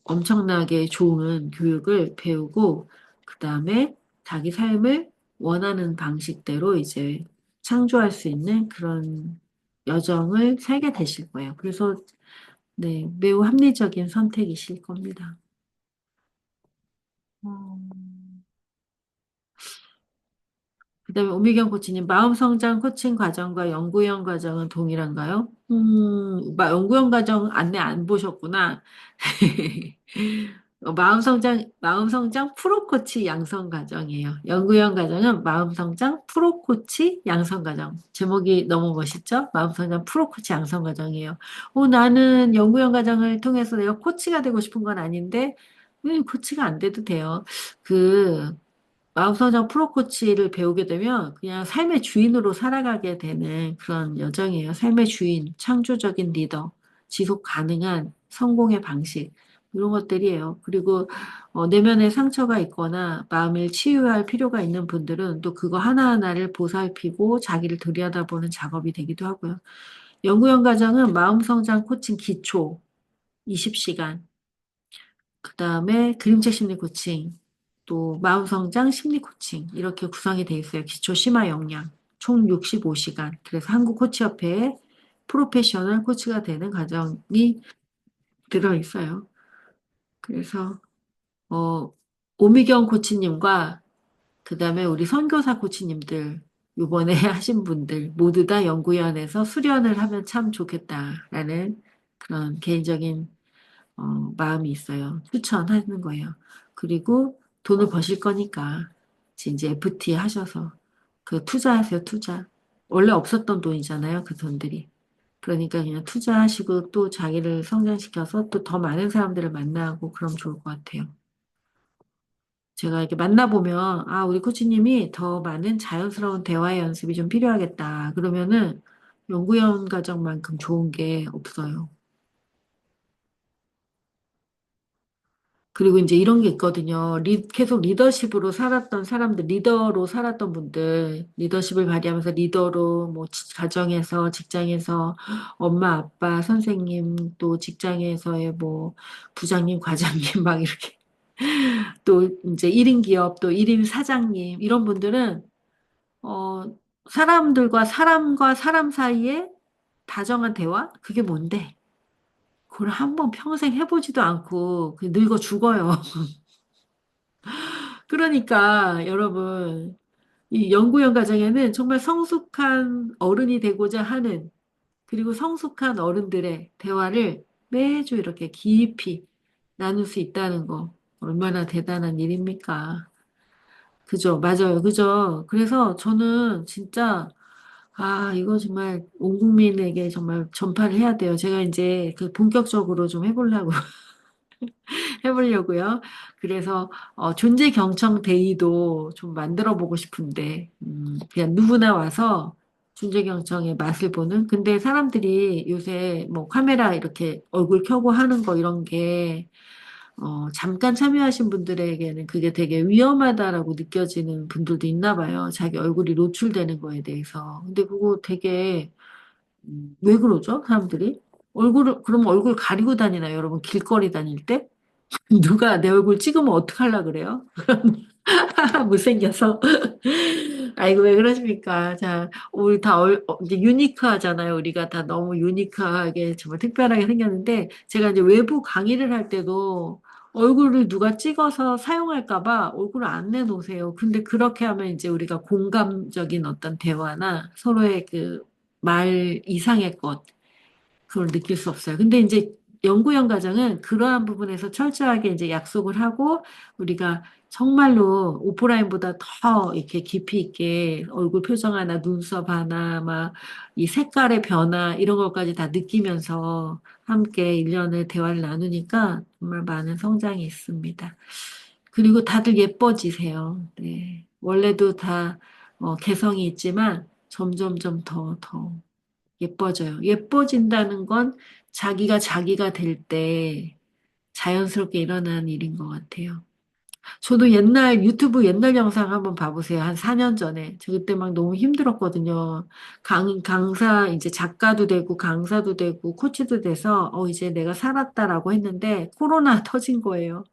엄청나게 좋은 교육을 배우고 그다음에 자기 삶을 원하는 방식대로 이제 창조할 수 있는 그런 여정을 살게 되실 거예요. 그래서 네, 매우 합리적인 선택이실 겁니다. 그다음에 오미경 코치님, 마음성장 코칭 과정과 연구형 과정은 동일한가요? 연구형 과정 안내 안 보셨구나. 마음성장 프로코치 양성 과정이에요. 연구형 과정은 마음성장 프로코치 양성 과정. 제목이 너무 멋있죠? 마음성장 프로코치 양성 과정이에요. 나는 연구형 과정을 통해서 내가 코치가 되고 싶은 건 아닌데, 왜 코치가 안 돼도 돼요? 그, 마음성장 프로코치를 배우게 되면 그냥 삶의 주인으로 살아가게 되는 그런 여정이에요. 삶의 주인, 창조적인 리더, 지속 가능한 성공의 방식, 이런 것들이에요. 그리고 내면에 상처가 있거나 마음을 치유할 필요가 있는 분들은 또 그거 하나하나를 보살피고 자기를 들여다보는 작업이 되기도 하고요. 연구원 과정은 마음성장 코칭 기초 20시간, 그 다음에 그림책 심리 코칭, 또 마음성장 심리 코칭, 이렇게 구성이 돼 있어요. 기초 심화 역량, 총 65시간. 그래서 한국코치협회에 프로페셔널 코치가 되는 과정이 들어 있어요. 그래서, 오미경 코치님과, 그 다음에 우리 선교사 코치님들, 요번에 하신 분들, 모두 다 연구위원회에서 수련을 하면 참 좋겠다라는 그런 개인적인 마음이 있어요. 추천하는 거예요. 그리고 돈을 버실 거니까 이제 FT 하셔서 그 투자하세요, 투자. 원래 없었던 돈이잖아요, 그 돈들이. 그러니까 그냥 투자하시고 또 자기를 성장시켜서 또 더 많은 사람들을 만나고 그럼 좋을 것 같아요. 제가 이렇게 만나보면, 우리 코치님이 더 많은 자연스러운 대화의 연습이 좀 필요하겠다. 그러면은 연구원 과정만큼 좋은 게 없어요. 그리고 이제 이런 게 있거든요. 계속 리더십으로 살았던 사람들, 리더로 살았던 분들, 리더십을 발휘하면서 리더로 뭐 가정에서, 직장에서 엄마, 아빠, 선생님, 또 직장에서의 뭐 부장님, 과장님 막 이렇게 또 이제 1인 기업, 또 1인 사장님 이런 분들은 어 사람과 사람 사이에 다정한 대화? 그게 뭔데? 그걸 한번 평생 해보지도 않고 늙어 죽어요. 그러니까 여러분, 이 연구원 과정에는 정말 성숙한 어른이 되고자 하는 그리고 성숙한 어른들의 대화를 매주 이렇게 깊이 나눌 수 있다는 거 얼마나 대단한 일입니까? 그죠? 맞아요. 그죠? 그래서 저는 진짜 이거 정말 온 국민에게 정말 전파를 해야 돼요. 제가 이제 그 본격적으로 좀 해보려고요. 그래서 존재 경청 데이도 좀 만들어 보고 싶은데, 그냥 누구나 와서 존재 경청의 맛을 보는. 근데 사람들이 요새 뭐 카메라 이렇게 얼굴 켜고 하는 거 이런 게 잠깐 참여하신 분들에게는 그게 되게 위험하다라고 느껴지는 분들도 있나 봐요. 자기 얼굴이 노출되는 거에 대해서. 근데 그거 되게 왜 그러죠? 사람들이? 그럼 얼굴 가리고 다니나요? 여러분 길거리 다닐 때? 누가 내 얼굴 찍으면 어떡하려 그래요? 못생겨서. 아이고, 왜 그러십니까? 자, 우리 다 이제 유니크하잖아요. 우리가 다 너무 유니크하게 정말 특별하게 생겼는데, 제가 이제 외부 강의를 할 때도 얼굴을 누가 찍어서 사용할까 봐 얼굴을 안 내놓으세요. 근데 그렇게 하면 이제 우리가 공감적인 어떤 대화나 서로의 그 말 이상의 것, 그걸 느낄 수 없어요. 근데 이제 연구원 과정은 그러한 부분에서 철저하게 이제 약속을 하고 우리가 정말로 오프라인보다 더 이렇게 깊이 있게 얼굴 표정 하나, 눈썹 하나, 막 이 색깔의 변화 이런 것까지 다 느끼면서 함께 1년을 대화를 나누니까 정말 많은 성장이 있습니다. 그리고 다들 예뻐지세요. 네. 원래도 다 개성이 있지만 점점점 더 예뻐져요. 예뻐진다는 건 자기가 될 때 자연스럽게 일어나는 일인 것 같아요. 저도 옛날 유튜브 옛날 영상 한번 봐보세요. 한 4년 전에. 저 그때 막 너무 힘들었거든요. 강사, 이제 작가도 되고 강사도 되고 코치도 돼서 이제 내가 살았다라고 했는데 코로나 터진 거예요.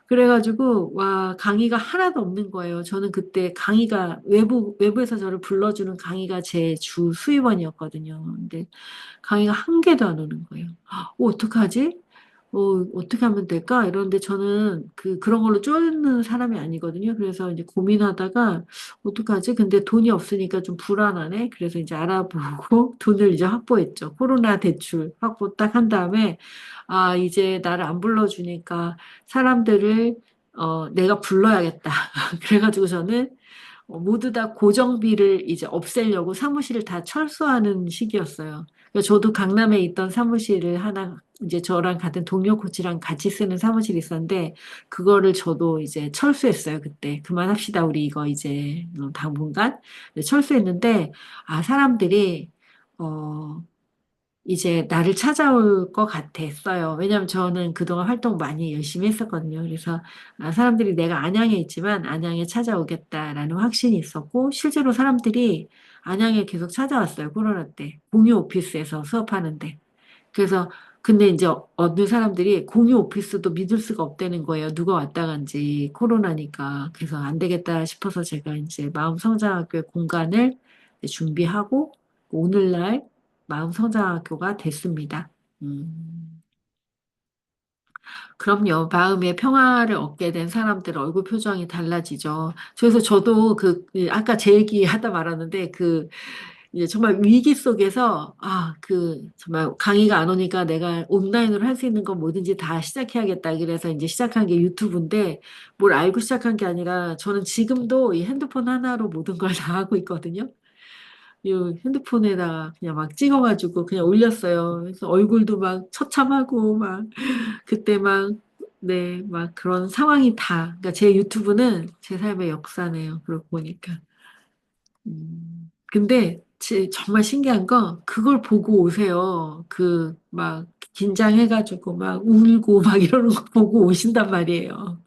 그래가지고, 와, 강의가 하나도 없는 거예요. 저는 그때 강의가, 외부에서 저를 불러주는 강의가 제 주 수입원이었거든요. 근데 강의가 한 개도 안 오는 거예요. 어떡하지? 어떻게 하면 될까? 이러는데 저는 그런 걸로 쫓는 사람이 아니거든요. 그래서 이제 고민하다가, 어떡하지? 근데 돈이 없으니까 좀 불안하네. 그래서 이제 알아보고 돈을 이제 확보했죠. 코로나 대출 확보 딱 한 다음에, 이제 나를 안 불러주니까 사람들을 내가 불러야겠다. 그래가지고 저는 모두 다 고정비를 이제 없애려고 사무실을 다 철수하는 시기였어요. 그러니까 저도 강남에 있던 사무실을 하나 이제 저랑 같은 동료 코치랑 같이 쓰는 사무실이 있었는데 그거를 저도 이제 철수했어요. 그때 그만합시다. 우리 이거 이제 당분간 철수했는데 사람들이 어 이제 나를 찾아올 것 같았어요. 왜냐면 저는 그동안 활동 많이 열심히 했었거든요. 그래서 사람들이 내가 안양에 있지만 안양에 찾아오겠다라는 확신이 있었고 실제로 사람들이 안양에 계속 찾아왔어요. 코로나 때. 공유 오피스에서 수업하는데. 그래서 근데 이제 어느 사람들이 공유 오피스도 믿을 수가 없다는 거예요. 누가 왔다 간지 코로나니까. 그래서 안 되겠다 싶어서 제가 이제 마음성장학교의 공간을 준비하고 오늘날 마음성장학교가 됐습니다. 음. 그럼요. 마음의 평화를 얻게 된 사람들 얼굴 표정이 달라지죠. 그래서 저도 아까 제 얘기 하다 말았는데, 이제 정말 위기 속에서, 정말 강의가 안 오니까 내가 온라인으로 할 수 있는 건 뭐든지 다 시작해야겠다. 그래서 이제 시작한 게 유튜브인데, 뭘 알고 시작한 게 아니라, 저는 지금도 이 핸드폰 하나로 모든 걸 다 하고 있거든요. 이 핸드폰에다가 그냥 막 찍어가지고 그냥 올렸어요. 그래서 얼굴도 막 처참하고, 그때 네, 막 그런 상황이 다, 그러니까 제 유튜브는 제 삶의 역사네요. 그러고 보니까. 근데 정말 신기한 건 그걸 보고 오세요. 막 긴장해가지고 막 울고 막 이러는 거 보고 오신단 말이에요.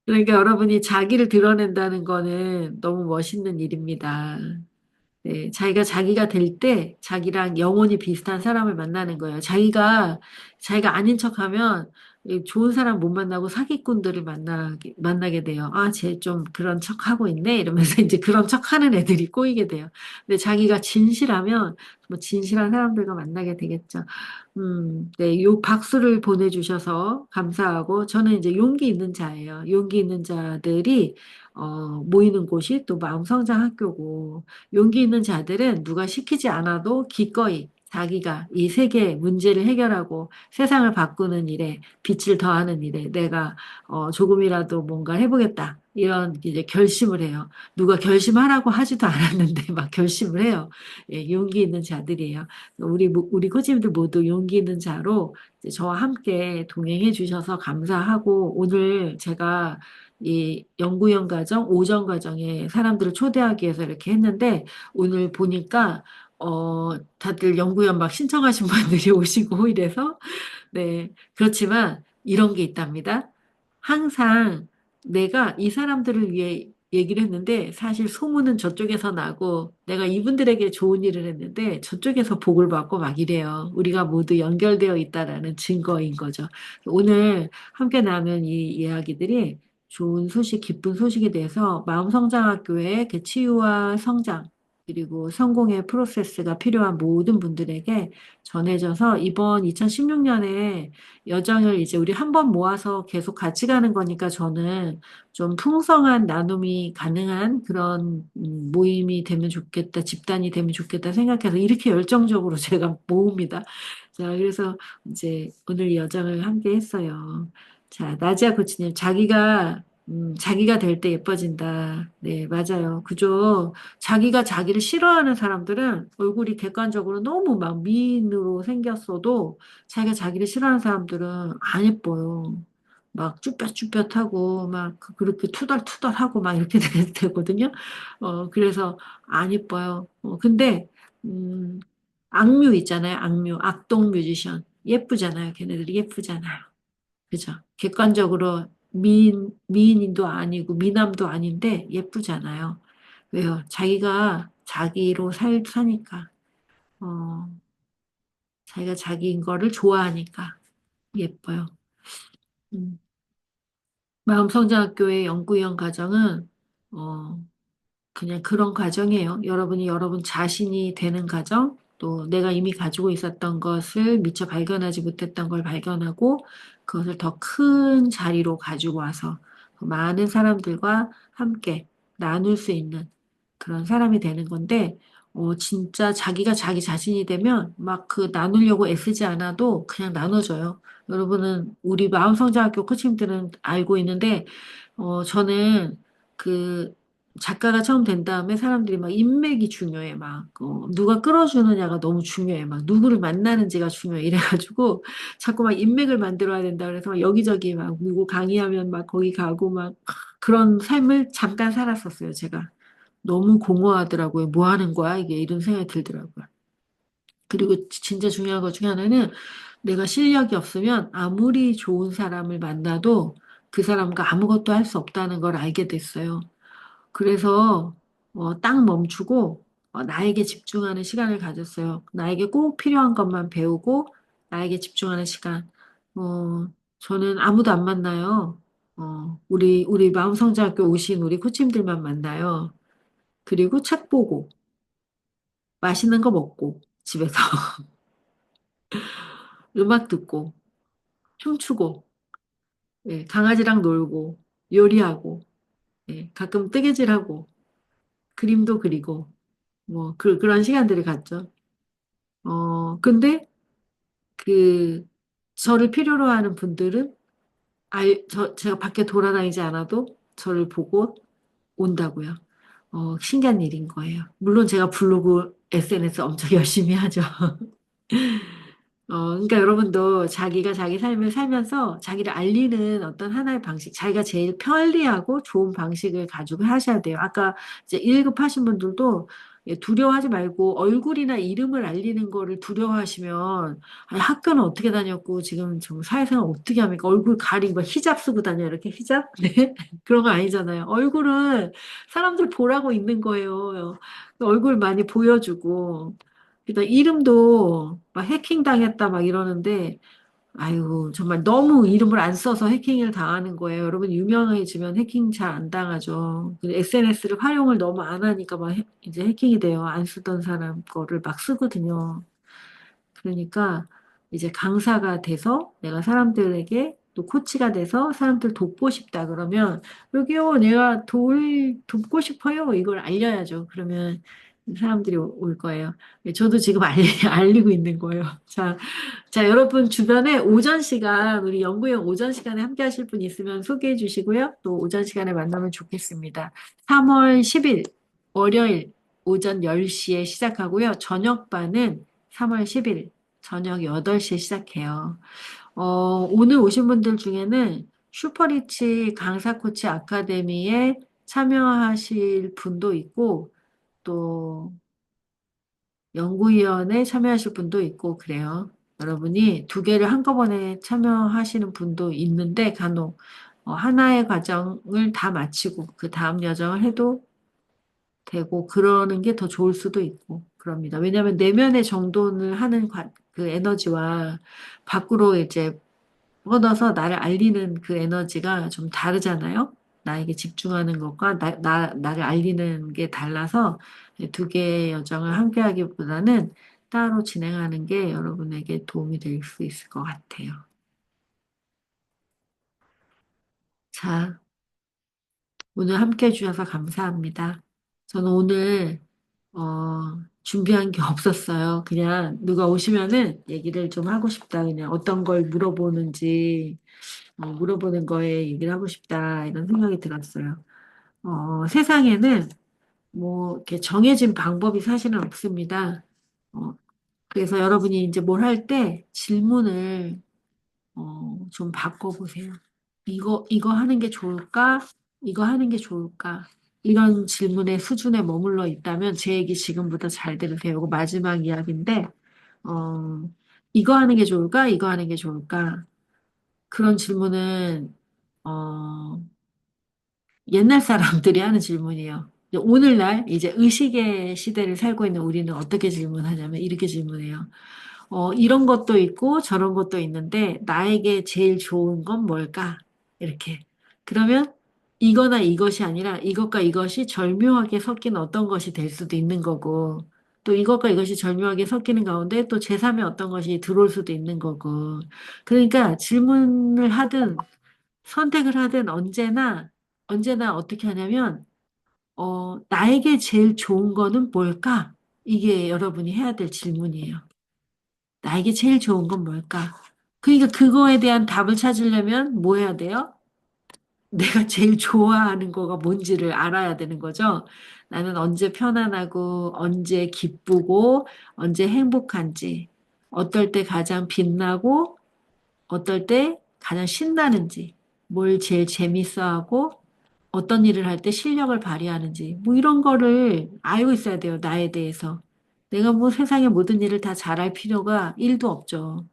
그러니까 여러분이 자기를 드러낸다는 거는 너무 멋있는 일입니다. 네, 자기가 될 때 자기랑 영혼이 비슷한 사람을 만나는 거예요. 자기가 아닌 척하면 좋은 사람 못 만나고 사기꾼들을 만나게 돼요. 쟤 좀 그런 척 하고 있네. 이러면서 이제 그런 척 하는 애들이 꼬이게 돼요. 근데 자기가 진실하면 뭐 진실한 사람들과 만나게 되겠죠. 네, 요 박수를 보내주셔서 감사하고 저는 이제 용기 있는 자예요. 용기 있는 자들이 모이는 곳이 또 마음성장학교고 용기 있는 자들은 누가 시키지 않아도 기꺼이 자기가 이 세계의 문제를 해결하고 세상을 바꾸는 일에 빛을 더하는 일에 내가 조금이라도 뭔가 해보겠다. 이런 이제 결심을 해요. 누가 결심하라고 하지도 않았는데 막 결심을 해요. 예, 용기 있는 자들이에요. 우리 코치님들 모두 용기 있는 자로 이제 저와 함께 동행해 주셔서 감사하고 오늘 제가 이 연구원 과정, 오전 과정에 사람들을 초대하기 위해서 이렇게 했는데 오늘 보니까 다들 연구원 막 신청하신 분들이 오시고 이래서 네, 그렇지만 이런 게 있답니다. 항상 내가 이 사람들을 위해 얘기를 했는데 사실 소문은 저쪽에서 나고 내가 이분들에게 좋은 일을 했는데 저쪽에서 복을 받고 막 이래요. 우리가 모두 연결되어 있다라는 증거인 거죠. 오늘 함께 나눈 이 이야기들이 좋은 소식, 기쁜 소식에 대해서 마음성장학교의 그 치유와 성장 그리고 성공의 프로세스가 필요한 모든 분들에게 전해져서 이번 2016년에 여정을 이제 우리 한 번 모아서 계속 같이 가는 거니까 저는 좀 풍성한 나눔이 가능한 그런 모임이 되면 좋겠다, 집단이 되면 좋겠다 생각해서 이렇게 열정적으로 제가 모읍니다. 자, 그래서 이제 오늘 이 여정을 함께 했어요. 자, 나지아 코치님, 자기가 될 때 예뻐진다. 네, 맞아요. 그죠? 자기가 자기를 싫어하는 사람들은 얼굴이 객관적으로 너무 막 미인으로 생겼어도 자기가 자기를 싫어하는 사람들은 안 예뻐요. 막 쭈뼛쭈뼛하고 막 그렇게 투덜투덜하고 막 이렇게 되거든요. 그래서 안 예뻐요. 근데 음, 악뮤 있잖아요. 악뮤, 악동 뮤지션 예쁘잖아요. 걔네들이 예쁘잖아요. 그죠? 객관적으로 미인도 아니고 미남도 아닌데 예쁘잖아요. 왜요? 자기가 자기로 사니까, 어, 자기가 자기인 거를 좋아하니까 예뻐요. 음. 마음성장학교의 연구위원 과정은, 어, 그냥 그런 과정이에요. 여러분이 여러분 자신이 되는 과정, 또 내가 이미 가지고 있었던 것을 미처 발견하지 못했던 걸 발견하고 그것을 더 큰 자리로 가지고 와서 많은 사람들과 함께 나눌 수 있는 그런 사람이 되는 건데, 진짜 자기가 자기 자신이 되면 막 그 나누려고 애쓰지 않아도 그냥 나눠줘요. 여러분은 우리 마음성장학교 코치님들은 알고 있는데, 저는 그 작가가 처음 된 다음에 사람들이 막 인맥이 중요해. 막, 누가 끌어주느냐가 너무 중요해. 막, 누구를 만나는지가 중요해. 이래가지고 자꾸 막 인맥을 만들어야 된다. 그래서 막 여기저기 막 누구 강의하면 막 거기 가고 막 그런 삶을 잠깐 살았었어요. 제가. 너무 공허하더라고요. 뭐 하는 거야? 이게 이런 생각이 들더라고요. 그리고 진짜 중요한 것 중에 하나는 내가 실력이 없으면 아무리 좋은 사람을 만나도 그 사람과 아무것도 할 수 없다는 걸 알게 됐어요. 그래서 딱 멈추고 나에게 집중하는 시간을 가졌어요. 나에게 꼭 필요한 것만 배우고 나에게 집중하는 시간. 저는 아무도 안 만나요. 우리 마음성장학교 오신 우리 코치님들만 만나요. 그리고 책 보고 맛있는 거 먹고 집에서 음악 듣고 춤추고 예, 강아지랑 놀고 요리하고 예, 가끔 뜨개질하고 그림도 그리고 뭐 그런 시간들을 갖죠. 근데 그 저를 필요로 하는 분들은 제가 밖에 돌아다니지 않아도 저를 보고 온다고요. 신기한 일인 거예요. 물론 제가 블로그, SNS 엄청 열심히 하죠. 그러니까 여러분도 자기가 자기 삶을 살면서 자기를 알리는 어떤 하나의 방식, 자기가 제일 편리하고 좋은 방식을 가지고 하셔야 돼요. 아까 이제 1급 하신 분들도 예, 두려워하지 말고 얼굴이나 이름을 알리는 거를 두려워하시면 아니, 학교는 어떻게 다녔고 지금 좀 사회생활 어떻게 합니까? 얼굴 가리고 막 히잡 쓰고 다녀 이렇게 히잡? 네? 그런 거 아니잖아요. 얼굴은 사람들 보라고 있는 거예요. 얼굴 많이 보여주고. 그러니까 이름도 막 해킹 당했다 막 이러는데, 아유, 정말 너무 이름을 안 써서 해킹을 당하는 거예요. 여러분, 유명해지면 해킹 잘 안 당하죠. SNS를 활용을 너무 안 하니까 막 이제 해킹이 돼요. 안 쓰던 사람 거를 막 쓰거든요. 그러니까 이제 강사가 돼서 내가 사람들에게 또 코치가 돼서 사람들 돕고 싶다 그러면 여기요, 내가 돕고 싶어요. 이걸 알려야죠. 그러면 사람들이 올 거예요. 네, 저도 지금 알리고 있는 거예요. 자, 여러분 주변에 오전 시간, 우리 연구용 오전 시간에 함께 하실 분 있으면 소개해 주시고요. 또 오전 시간에 만나면 좋겠습니다. 3월 10일 월요일 오전 10시에 시작하고요. 저녁반은 3월 10일 저녁 8시에 시작해요. 오늘 오신 분들 중에는 슈퍼리치 강사 코치 아카데미에 참여하실 분도 있고, 또 연구위원회 참여하실 분도 있고 그래요. 여러분이 두 개를 한꺼번에 참여하시는 분도 있는데 간혹 하나의 과정을 다 마치고 그 다음 여정을 해도 되고 그러는 게 더 좋을 수도 있고 그럽니다. 왜냐하면 내면의 정돈을 하는 그 에너지와 밖으로 이제 뻗어서 나를 알리는 그 에너지가 좀 다르잖아요. 나에게 집중하는 것과 나를 알리는 게 달라서 두 개의 여정을 함께 하기보다는 따로 진행하는 게 여러분에게 도움이 될 수 있을 것 같아요. 자, 오늘 함께 해주셔서 감사합니다. 저는 오늘, 준비한 게 없었어요. 그냥 누가 오시면은 얘기를 좀 하고 싶다. 그냥 어떤 걸 물어보는지, 물어보는 거에 얘기를 하고 싶다. 이런 생각이 들었어요. 세상에는 뭐 이렇게 정해진 방법이 사실은 없습니다. 어, 그래서 여러분이 이제 뭘 할 때 질문을 좀 바꿔보세요. 이거 하는 게 좋을까? 이거 하는 게 좋을까? 이런 질문의 수준에 머물러 있다면 제 얘기 지금부터 잘 들으세요. 이거 마지막 이야기인데, 어, 이거 하는 게 좋을까? 이거 하는 게 좋을까? 그런 질문은, 어, 옛날 사람들이 하는 질문이에요. 이제 오늘날 이제 의식의 시대를 살고 있는 우리는 어떻게 질문하냐면 이렇게 질문해요. 이런 것도 있고 저런 것도 있는데 나에게 제일 좋은 건 뭘까? 이렇게. 그러면 이거나 이것이 아니라 이것과 이것이 절묘하게 섞인 어떤 것이 될 수도 있는 거고 또 이것과 이것이 절묘하게 섞이는 가운데 또 제3의 어떤 것이 들어올 수도 있는 거고. 그러니까 질문을 하든 선택을 하든 언제나 어떻게 하냐면, 나에게 제일 좋은 거는 뭘까? 이게 여러분이 해야 될 질문이에요. 나에게 제일 좋은 건 뭘까? 그러니까 그거에 대한 답을 찾으려면 뭐 해야 돼요? 내가 제일 좋아하는 거가 뭔지를 알아야 되는 거죠. 나는 언제 편안하고, 언제 기쁘고, 언제 행복한지, 어떨 때 가장 빛나고, 어떨 때 가장 신나는지, 뭘 제일 재밌어하고, 어떤 일을 할 때 실력을 발휘하는지, 뭐 이런 거를 알고 있어야 돼요, 나에 대해서. 내가 뭐 세상의 모든 일을 다 잘할 필요가 1도 없죠.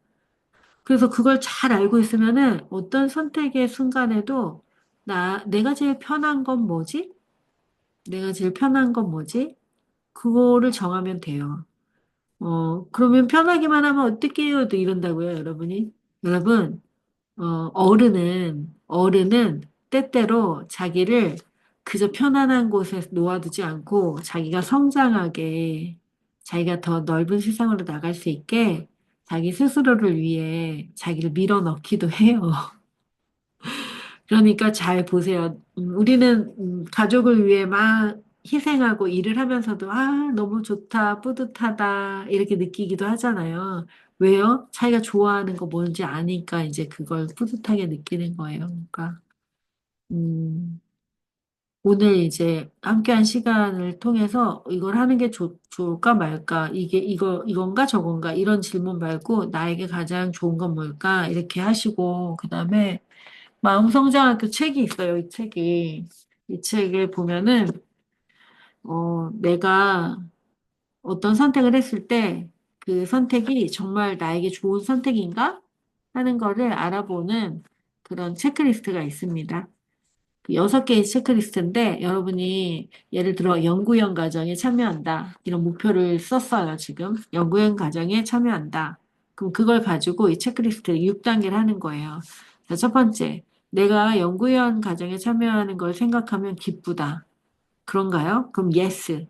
그래서 그걸 잘 알고 있으면은 어떤 선택의 순간에도 내가 제일 편한 건 뭐지? 내가 제일 편한 건 뭐지? 그거를 정하면 돼요. 그러면 편하기만 하면 어떻게 해요? 또 이런다고요, 여러분이. 여러분, 어른은 때때로 자기를 그저 편안한 곳에 놓아두지 않고 자기가 성장하게, 자기가 더 넓은 세상으로 나갈 수 있게 자기 스스로를 위해 자기를 밀어넣기도 해요. 그러니까 잘 보세요. 우리는 가족을 위해 막 희생하고 일을 하면서도 너무 좋다, 뿌듯하다 이렇게 느끼기도 하잖아요. 왜요? 자기가 좋아하는 거 뭔지 아니까 이제 그걸 뿌듯하게 느끼는 거예요. 그러니까 음, 오늘 이제 함께한 시간을 통해서 이걸 하는 게 좋을까 말까, 이건가 저건가 이런 질문 말고 나에게 가장 좋은 건 뭘까 이렇게 하시고 그다음에 마음성장학교 책이 있어요. 이 책을 보면은 내가 어떤 선택을 했을 때 그 선택이 정말 나에게 좋은 선택인가 하는 거를 알아보는 그런 체크리스트가 있습니다. 그 6개의 체크리스트인데 여러분이 예를 들어 연구원 과정에 참여한다. 이런 목표를 썼어요, 지금. 연구원 과정에 참여한다. 그럼 그걸 가지고 이 체크리스트를 6단계를 하는 거예요. 자, 첫 번째, 내가 연구원 과정에 참여하는 걸 생각하면 기쁘다. 그런가요? 그럼 yes.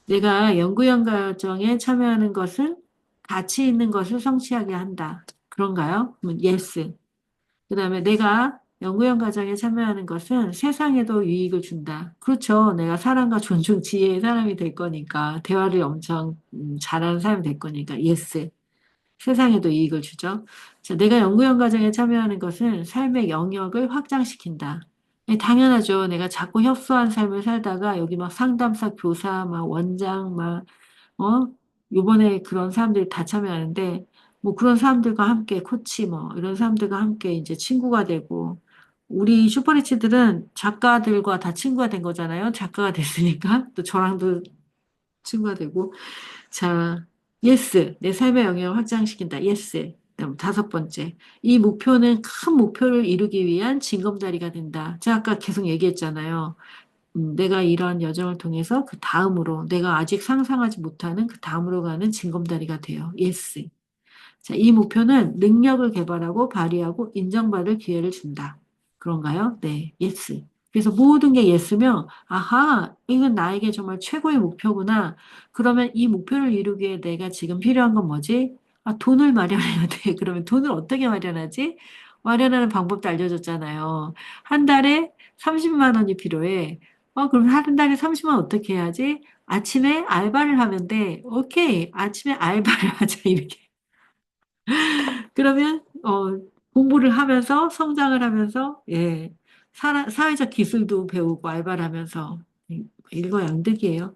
내가 연구원 과정에 참여하는 것은 가치 있는 것을 성취하게 한다. 그런가요? 그럼 yes. 그다음에 내가 연구형 가정에 참여하는 것은 세상에도 유익을 준다. 그렇죠. 내가 사랑과 존중, 지혜의 사람이 될 거니까, 대화를 엄청 잘하는 사람이 될 거니까, 예스. 세상에도 이익을 주죠. 자, 내가 연구형 과정에 참여하는 것은 삶의 영역을 확장시킨다. 당연하죠. 내가 자꾸 협소한 삶을 살다가 여기 막 상담사, 교사, 막 원장, 막, 요번에 그런 사람들이 다 참여하는데, 뭐 그런 사람들과 함께 코치 뭐 이런 사람들과 함께 이제 친구가 되고, 우리 슈퍼리치들은 작가들과 다 친구가 된 거잖아요. 작가가 됐으니까. 또 저랑도 친구가 되고. 자, 예스. 내 삶의 영역을 확장시킨다. 예스. 그다음 다섯 번째. 이 목표는 큰 목표를 이루기 위한 징검다리가 된다. 제가 아까 계속 얘기했잖아요. 내가 이런 여정을 통해서 그 다음으로, 내가 아직 상상하지 못하는 그 다음으로 가는 징검다리가 돼요. 예스. 자, 이 목표는 능력을 개발하고 발휘하고 인정받을 기회를 준다. 그런가요? 네, 예스. 그래서 모든 게 예스면, 아하, 이건 나에게 정말 최고의 목표구나. 그러면 이 목표를 이루기 위해 내가 지금 필요한 건 뭐지? 아, 돈을 마련해야 돼. 그러면 돈을 어떻게 마련하지? 마련하는 방법도 알려줬잖아요. 한 달에 30만 원이 필요해. 그럼 한 달에 30만 원 어떻게 해야지? 아침에 알바를 하면 돼. 오케이. 아침에 알바를 하자. 이렇게. 그러면 공부를 하면서 성장을 하면서 예 사회적 기술도 배우고 알바를 하면서 일거양득이에요.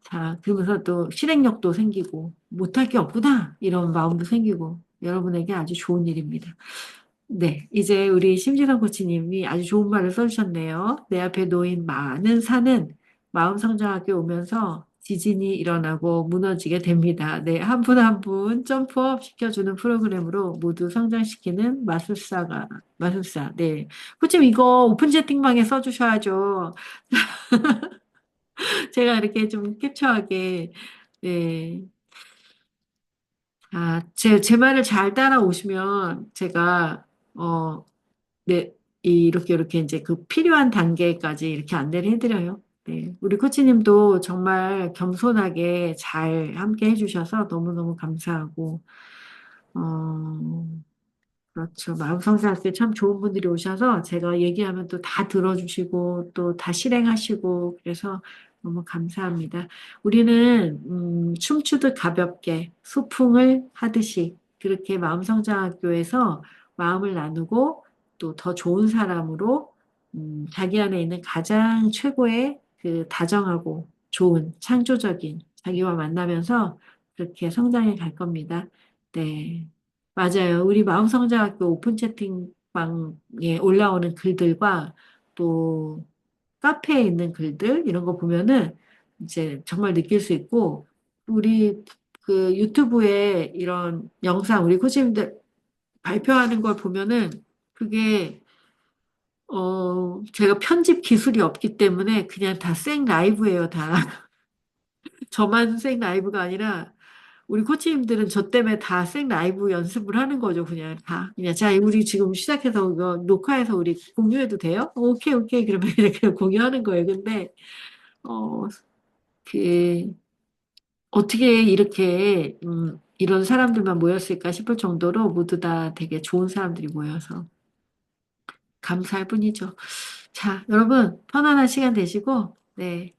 자, 그러면서 또 실행력도 생기고 못할 게 없구나 이런 마음도 생기고 여러분에게 아주 좋은 일입니다. 네, 이제 우리 심진아 코치님이 아주 좋은 말을 써주셨네요. 내 앞에 놓인 많은 산은 마음성장학교 오면서 지진이 일어나고 무너지게 됩니다. 네, 한 분 한 분 점프업 시켜주는 프로그램으로 모두 성장시키는 마술사. 네. 코치님 이거 오픈 채팅방에 써주셔야죠. 제가 이렇게 좀 캡처하게, 네. 제 말을 잘 따라오시면 제가, 어, 네, 이렇게 이제 그 필요한 단계까지 이렇게 안내를 해드려요. 네, 우리 코치님도 정말 겸손하게 잘 함께 해주셔서 너무너무 감사하고, 어, 그렇죠. 마음성사학교에 참 좋은 분들이 오셔서 제가 얘기하면 또 다 들어주시고 또 다 실행하시고 그래서 너무 감사합니다. 우리는 춤추듯 가볍게 소풍을 하듯이 그렇게 마음성장학교에서 마음을 나누고 또 더 좋은 사람으로 자기 안에 있는 가장 최고의 그 다정하고 좋은 창조적인 자기와 만나면서 그렇게 성장해 갈 겁니다. 네. 맞아요. 우리 마음성장학교 오픈 채팅방에 올라오는 글들과 또 카페에 있는 글들 이런 거 보면은 이제 정말 느낄 수 있고 우리 그 유튜브에 이런 영상 우리 코치님들 발표하는 걸 보면은 그게 제가 편집 기술이 없기 때문에 그냥 다 생 라이브예요, 다. 저만 생 라이브가 아니라 우리 코치님들은 저 때문에 다 생 라이브 연습을 하는 거죠, 그냥 다. 그냥, 자, 우리 지금 시작해서 이거 녹화해서 우리 공유해도 돼요? 오케이, 오케이. 그러면 이렇게 공유하는 거예요. 근데, 어, 그, 어떻게 이렇게, 이런 사람들만 모였을까 싶을 정도로 모두 다 되게 좋은 사람들이 모여서 감사할 뿐이죠. 자, 여러분, 편안한 시간 되시고, 네.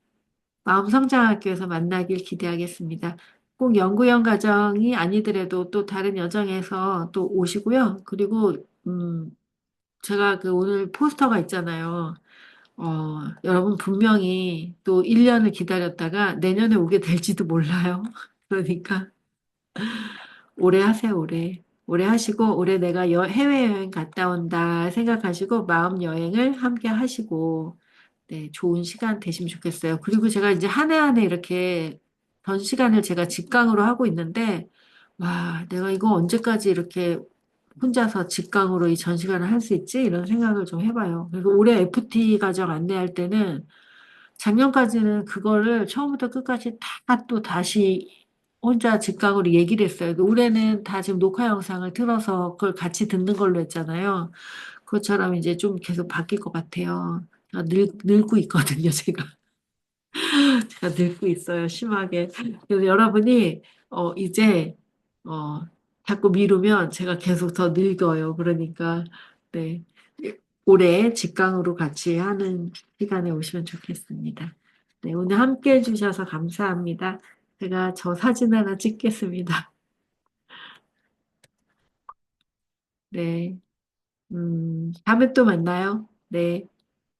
마음성장학교에서 만나길 기대하겠습니다. 꼭 연구형 과정이 아니더라도 또 다른 여정에서 또 오시고요. 그리고 제가 그 오늘 포스터가 있잖아요. 여러분 분명히 또 1년을 기다렸다가 내년에 오게 될지도 몰라요. 그러니까 오래 하세요, 올해. 올해 하시고, 올해 내가 해외여행 갔다 온다 생각하시고, 마음 여행을 함께 하시고, 네, 좋은 시간 되시면 좋겠어요. 그리고 제가 이제 한 해 한 해 이렇게 전 시간을 제가 직강으로 하고 있는데, 와, 내가 이거 언제까지 이렇게 혼자서 직강으로 이 전 시간을 할 수 있지? 이런 생각을 좀 해봐요. 그리고 올해 FT 과정 안내할 때는 작년까지는 그거를 처음부터 끝까지 다 또 다시 혼자 직각으로 얘기를 했어요. 올해는 다 지금 녹화 영상을 틀어서 그걸 같이 듣는 걸로 했잖아요. 그것처럼 이제 좀 계속 바뀔 것 같아요. 늙고 있거든요, 제가. 제가 늙고 있어요, 심하게. 그래서 여러분이, 이제, 어, 자꾸 미루면 제가 계속 더 늙어요. 그러니까, 네. 올해 직강으로 같이 하는 시간에 오시면 좋겠습니다. 네, 오늘 함께 해주셔서 감사합니다. 제가 저 사진 하나 찍겠습니다. 네, 다음에 또 만나요. 네,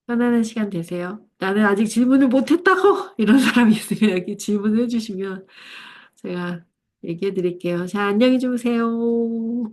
편안한 시간 되세요. 나는 아직 질문을 못했다고! 이런 사람이 있으면 여기 질문을 해주시면 제가 얘기해 드릴게요. 자, 안녕히 주무세요.